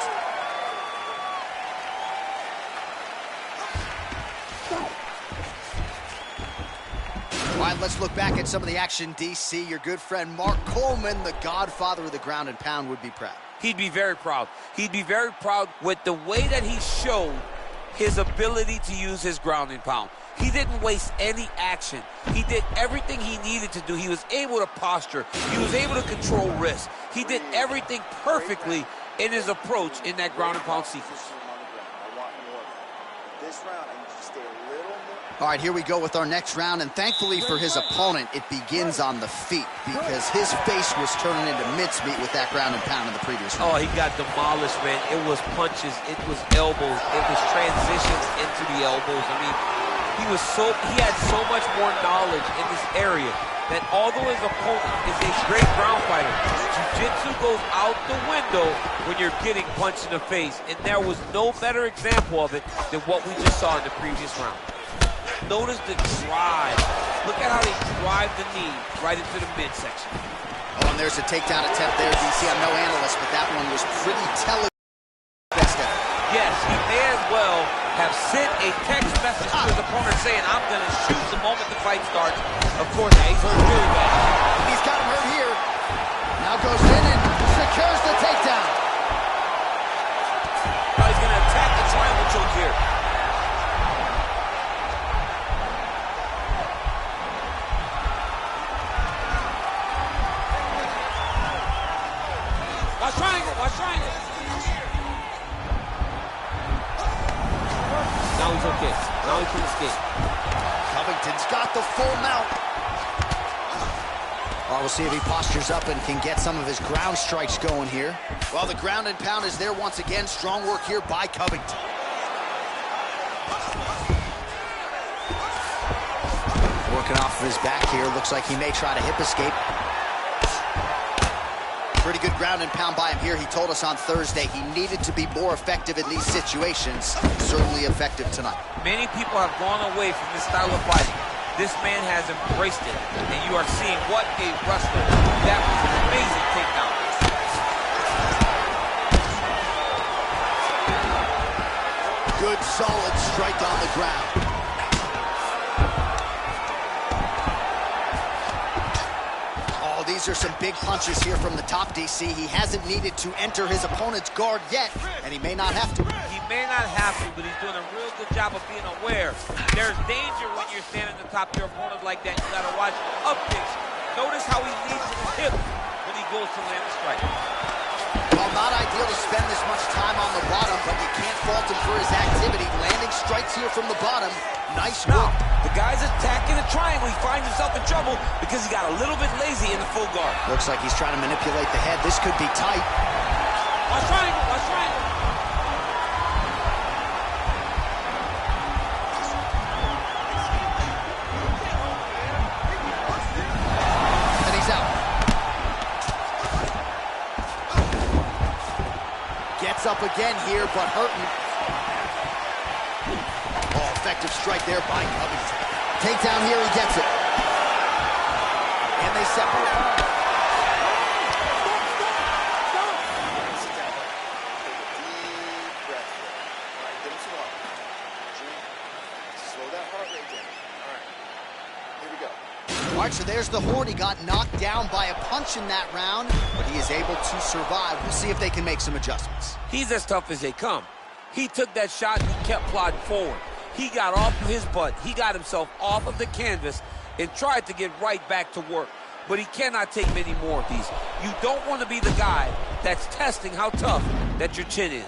All right, let's look back at some of the action, DC. Your good friend Mark Coleman, the godfather of the ground and pound, would be proud. He'd be very proud. He'd be very proud with the way that he showed his ability to use his ground and pound. He didn't waste any action. He did everything he needed to do. He was able to posture. He was able to control wrist. He did everything perfectly in his approach in that ground and pound sequence. This round, I need you to stay a little more. All right, here we go with our next round, and thankfully for his opponent, it begins on the feet because his face was turning into mincemeat with that ground and pound in the previous round. Oh, he got demolished, man. It was punches, it was elbows, it was transitions into the elbows. I mean, he had so much more knowledge in this area that although his opponent is a great ground fighter, jiu-jitsu goes out the window when you're getting punched in the face, and there was no better example of it than what we just saw in the previous round. Notice the drive. Look at how they drive the knee right into the midsection. Oh, and there's a takedown attempt there, DC. I'm no analyst, but that one was pretty telling. Yes, he may as well have sent a text message to his opponent saying, I'm going to shoot the moment the fight starts. Of course, he's hurt really bad. He's got him hurt here. Now goes in and secures the takedown. Now he's going to attack the triangle choke here. Watch triangle, watch triangle. Now he's okay. Now he can escape. Covington's got the full mount. Well, we'll see if he postures up and can get some of his ground strikes going here. Well, the ground and pound is there once again. Strong work here by Covington. Working off of his back here. Looks like he may try to hip escape. Pretty good ground and pound by him here. He told us on Thursday he needed to be more effective in these situations. Certainly effective tonight. Many people have gone away from this style of fighting. This man has embraced it, and you are seeing what a wrestler. That was an amazing takedown. Good, solid strike on the ground. These are some big punches here from the top, DC. He hasn't needed to enter his opponent's guard yet, and he may not have to. He may not have to, but he's doing a real good job of being aware. There's danger when you're standing at the top of your opponent like that. You gotta watch up kicks. Notice how he leads to the hip when he goes to land a strike. Well, not ideal to spend this much time on the bottom, but you can't fault him for his activity. Landing strikes here from the bottom. Nice work. The guy's attacking the triangle. He finds himself in trouble because he got a little bit lazy in the full guard. Looks like he's trying to manipulate the head. This could be tight. Watch triangle, watch triangle. And he's out. Gets up again here, but hurting. Oh, effective strike there by Covington. Takedown here, he gets it. And they separate. Sit down. Take a deep breath. All right, get him some water. Drink. Slow that heart rate down. All right, here we go. All right, so there's the Horde. He got knocked down by a punch in that round, but he is able to survive. We'll see if they can make some adjustments. He's as tough as they come. He took that shot and he kept plodding forward. He got off of his butt. He got himself off of the canvas and tried to get right back to work. But he cannot take many more of these. You don't want to be the guy that's testing how tough that your chin is.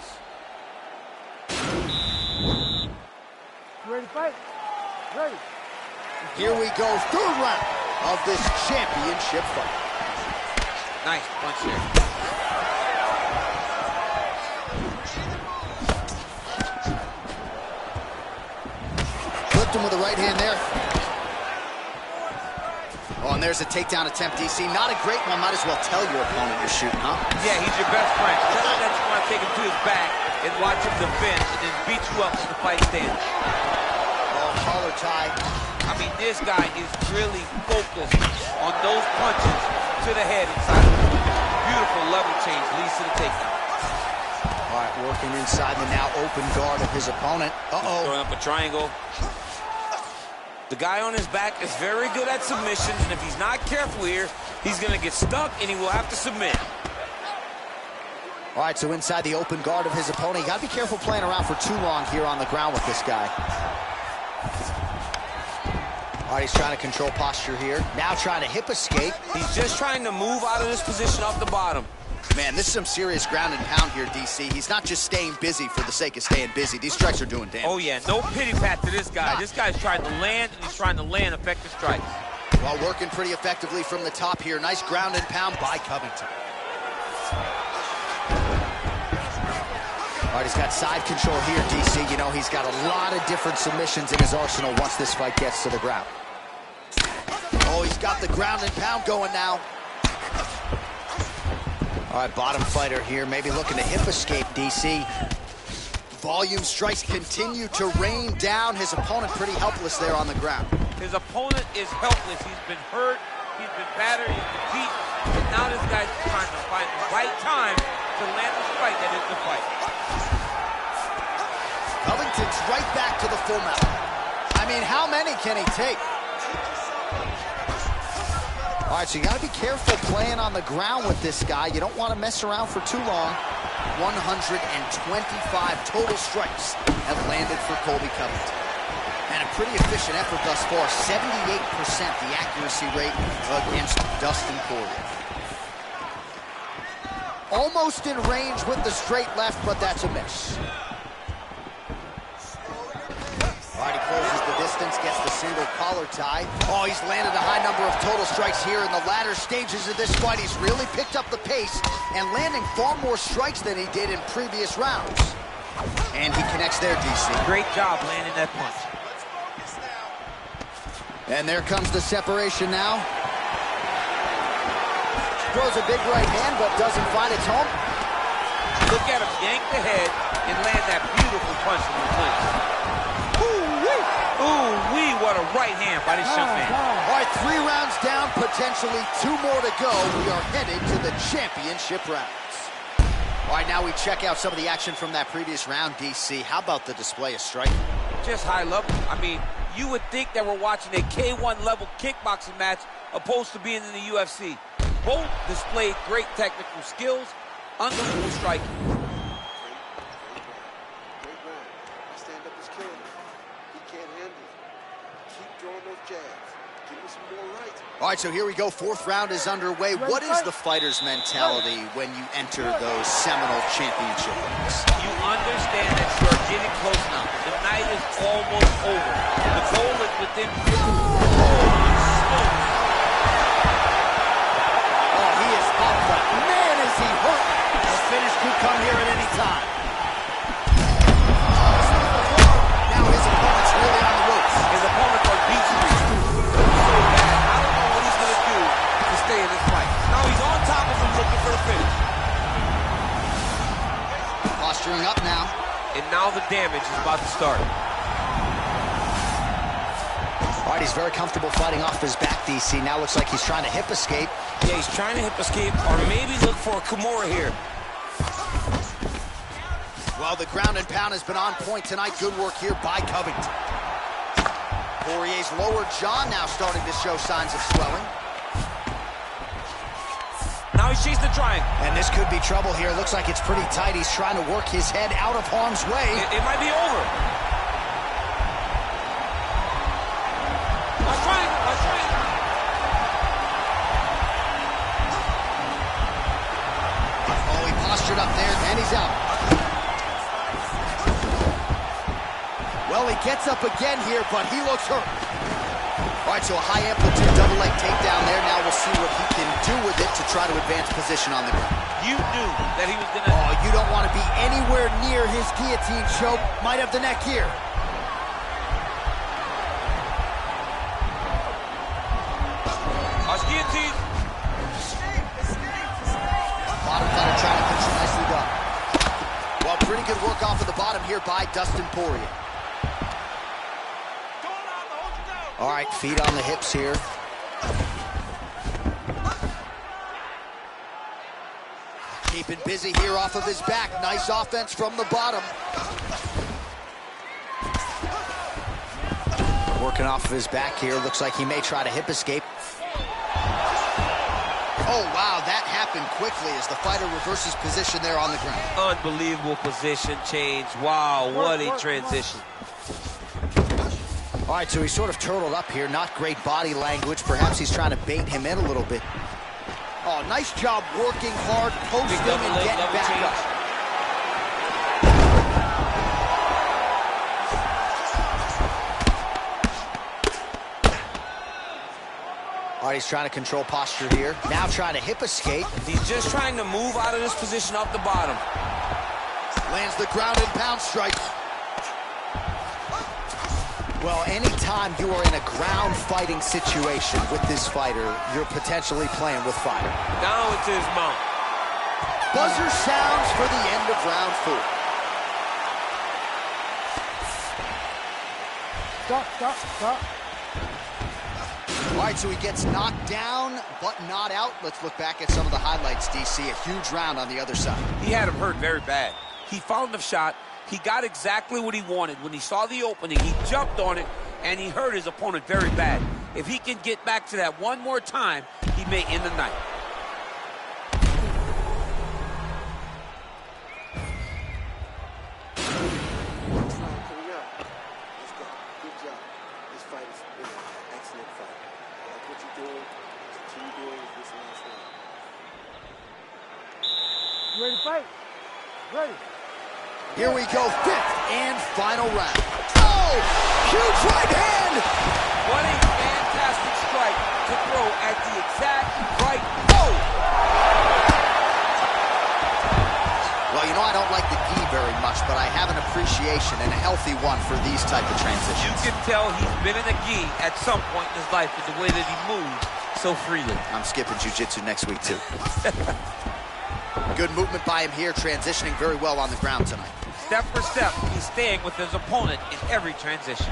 You ready to fight? Ready. Here we go, third round of this championship fight. Nice punch there. him with a right hand there. Oh, and there's a takedown attempt, DC. Not a great one. Might as well tell your opponent you're shooting, huh? Yeah, he's your best friend. Tell him that you want to take him to his back and watch him defend and then beat you up when the fight stands. Oh, collar tie. I mean, this guy is really focused on those punches to the head inside of him. Beautiful level change leads to the takedown. All right, working inside the now open guard of his opponent. Uh-oh. Throwing up a triangle. The guy on his back is very good at submissions, and if he's not careful here, he's going to get stuck, and he will have to submit. All right, so inside the open guard of his opponent. You got to be careful playing around for too long here on the ground with this guy. All right, he's trying to control posture here. Now trying to hip escape. He's just trying to move out of this position off the bottom. Man, this is some serious ground and pound here, DC. He's not just staying busy for the sake of staying busy. These strikes are doing damage. Oh, yeah, no pity pat to this guy. This guy's trying to land, and he's trying to land effective strikes. While working pretty effectively from the top here. Nice ground and pound by Covington. All right, he's got side control here, DC. You know, he's got a lot of different submissions in his arsenal once this fight gets to the ground. Oh, he's got the ground and pound going now. All right, bottom fighter here, maybe looking to hip escape, DC. Volume strikes continue to rain down. His opponent pretty helpless there on the ground. His opponent is helpless. He's been hurt, he's been battered, he's been beat, and now this guy's trying to find the right time to land the strike that is the fight. Covington's right back to the full mount. I mean, how many can he take? All right, so you got to be careful playing on the ground with this guy. You don't want to mess around for too long. 125 total strikes have landed for Colby Covington. And a pretty efficient effort thus far. 78% the accuracy rate against Dustin Poirier. Almost in range with the straight left, but that's a miss. All right, he closes the distance, gets the single collar tie. Oh, he's landed a high number of total strikes here in the latter stages of this fight. He's really picked up the pace and landing far more strikes than he did in previous rounds. And he connects there, DC. Great job landing that punch. And there comes the separation now. Throws a big right hand, but doesn't find its home. Look at him yank the head and land that beautiful punch from the clinch. Ooh-wee, what a right hand by this young man. All right, 3 rounds down, potentially 2 more to go. We are headed to the championship rounds. All right, now we check out some of the action from that previous round, DC. How about the display of striking? Just high level. I mean, you would think that we're watching a K1 level kickboxing match opposed to being in the UFC. Both displayed great technical skills, unbelievable striking. Great round. My stand-up is killing him. He can't handle it. Keep throwing those jabs. Give me some more right. All right, so here we go. 4th round is underway. What is the fighter's mentality when you enter those seminal championship rounds? You understand that you are getting close now. The night is almost over. The goal is within 50. Oh, he is up, but man, is he hurt. The finish could come here at any time. Now his opponent's really on the ropes. His opponent on beat street. So bad. I don't know what he's going to do to stay in this fight. Now he's on top of him looking for the finish. Posturing up now. And now the damage is about to start. All right, he's very comfortable fighting off his back, DC. Now looks like he's trying to hip escape. Yeah, he's trying to hip escape or maybe look for a Kimura here. Well, the ground and pound has been on point tonight. Good work here by Covington. Poirier's lower jaw now starting to show signs of swelling. Now he's chasing the triangle. And this could be trouble here. Looks like it's pretty tight. He's trying to work his head out of harm's way. It might be over. A triangle, a triangle. Oh, he postured up there, and he's out. Well, he gets up again here, but he looks hurt. All right, so a high-amplitude double-leg takedown there. Now we'll see what he can do with it to try to advance position on the ground. You knew that he was going to... Oh, you don't want to be anywhere near his guillotine choke. Might have the neck here. Watch guillotine. Bottom fighter trying to control, nicely done. Well, pretty good work off of the bottom here by Dustin Poirier. All right, feet on the hips here. Keeping busy here off of his back. Nice offense from the bottom. Working off of his back here. Looks like he may try to hip escape. Oh, wow, that happened quickly as the fighter reverses position there on the ground. Unbelievable position change. Wow, what a transition. All right, so he's sort of turtled up here. Not great body language. Perhaps he's trying to bait him in a little bit. Oh, nice job working hard, posting and getting back up. All right, he's trying to control posture here. Now trying to hip escape. He's just trying to move out of this position off the bottom. Lands the ground and pound strike. Well, anytime you are in a ground fighting situation with this fighter, you're potentially playing with fire. Now it's his mount. Buzzer sounds for the end of round 4. Stop. All right, so he gets knocked down, but not out. Let's look back at some of the highlights, DC. A huge round on the other side. He had him hurt very bad. He found the shot. He got exactly what he wanted. When he saw the opening, he jumped on it, and he hurt his opponent very bad. If he can get back to that one more time, he may end the night. Ready to fight? Ready. Here we go, 5th and final round. Oh, huge right hand! What a fantastic strike to throw at the exact right. Oh! Well, you know I don't like the gi very much, but I have an appreciation and a healthy one for these type of transitions. You can tell he's been in a gi at some point in his life with the way that he moves so freely. I'm skipping jiu-jitsu next week, too. Good movement by him here, transitioning very well on the ground tonight. Step for step, he's staying with his opponent in every transition.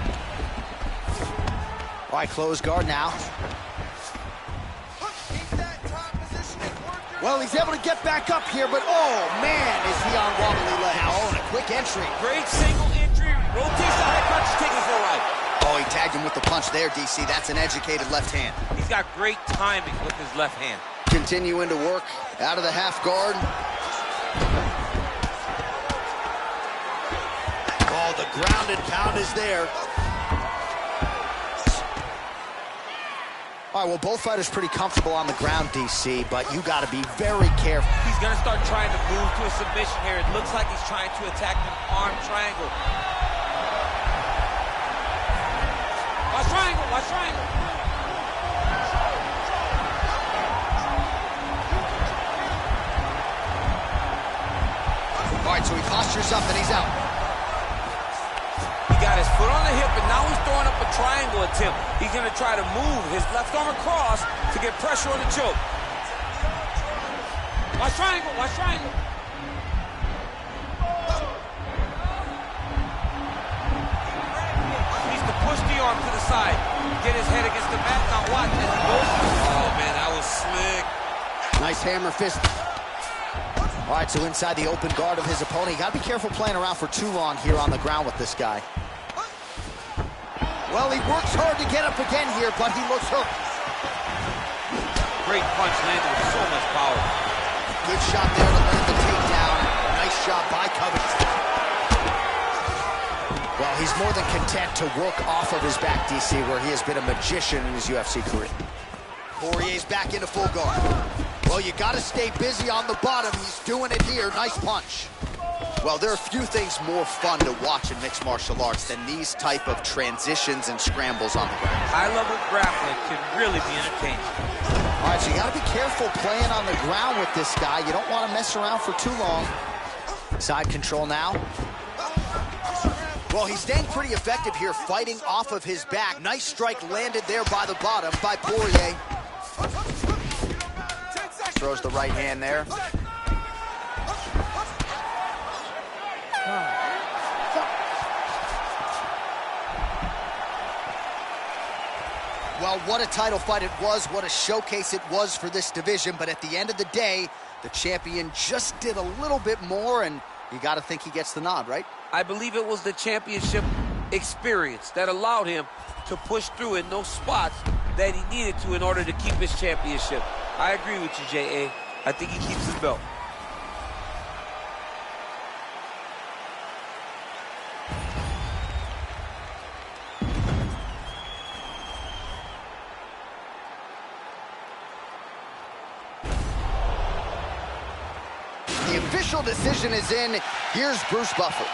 All right, close guard now. Well, he's able to get back up here, but oh, man, is he on wobbly legs. Now, oh, and a quick entry. Great single entry, rotates the high punch, taking for right. Oh, he tagged him with the punch there, DC. That's an educated left hand. He's got great timing with his left hand. Continuing to work out of the half guard. Oh, the ground and pound is there. All right, well, both fighters pretty comfortable on the ground, DC, but you got to be very careful. He's going to start trying to move to a submission here. It looks like he's trying to attack an arm triangle. Watch triangle, watch triangle. All right, so he postures up and he's out. He got his foot on the hip, and now he's throwing up a triangle attempt. He's going to try to move his left arm across to get pressure on the choke. Watch triangle, watch triangle. Needs to push the arm to the side, get his head against the mat. Now watch as he goes. Oh, man, that was slick. Nice hammer fist. All right, so inside the open guard of his opponent. You got to be careful playing around for too long here on the ground with this guy. Well, he works hard to get up again here, but he looks hurt. Great punch landed with so much power. Good shot there to land the takedown. Nice job by Covington. Well, he's more than content to work off of his back, DC, where he has been a magician in his UFC career. Poirier's back into full guard. Well, you got to stay busy on the bottom. He's doing it here. Nice punch. Well, there are few things more fun to watch in mixed martial arts than these type of transitions and scrambles on the ground. High-level grappling can really be entertaining. All right, so you got to be careful playing on the ground with this guy. You don't want to mess around for too long. Side control now. Well, he's staying pretty effective here, fighting off of his back. Nice strike landed there by the bottom by Poirier. Throws the right hand there. Well, what a title fight it was. What a showcase it was for this division. But at the end of the day, the champion just did a little bit more, and you got to think he gets the nod, right? I believe it was the championship experience that allowed him to push through in those spots that he needed to in order to keep his championship. I agree with you, J.A. I think he keeps his belt. The official decision is in. Here's Bruce Buffer.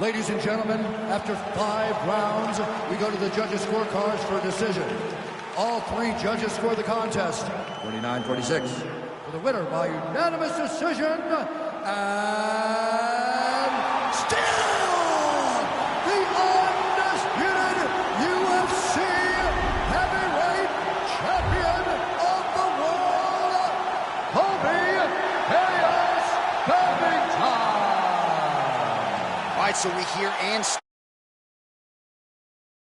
Ladies and gentlemen, after 5 rounds, we go to the judges' scorecards for a decision. All 3 judges score the contest 49-46 for the winner by unanimous decision, and still the undisputed UFC heavyweight champion of the world, Colby Chaos Covington. All right, so we hear and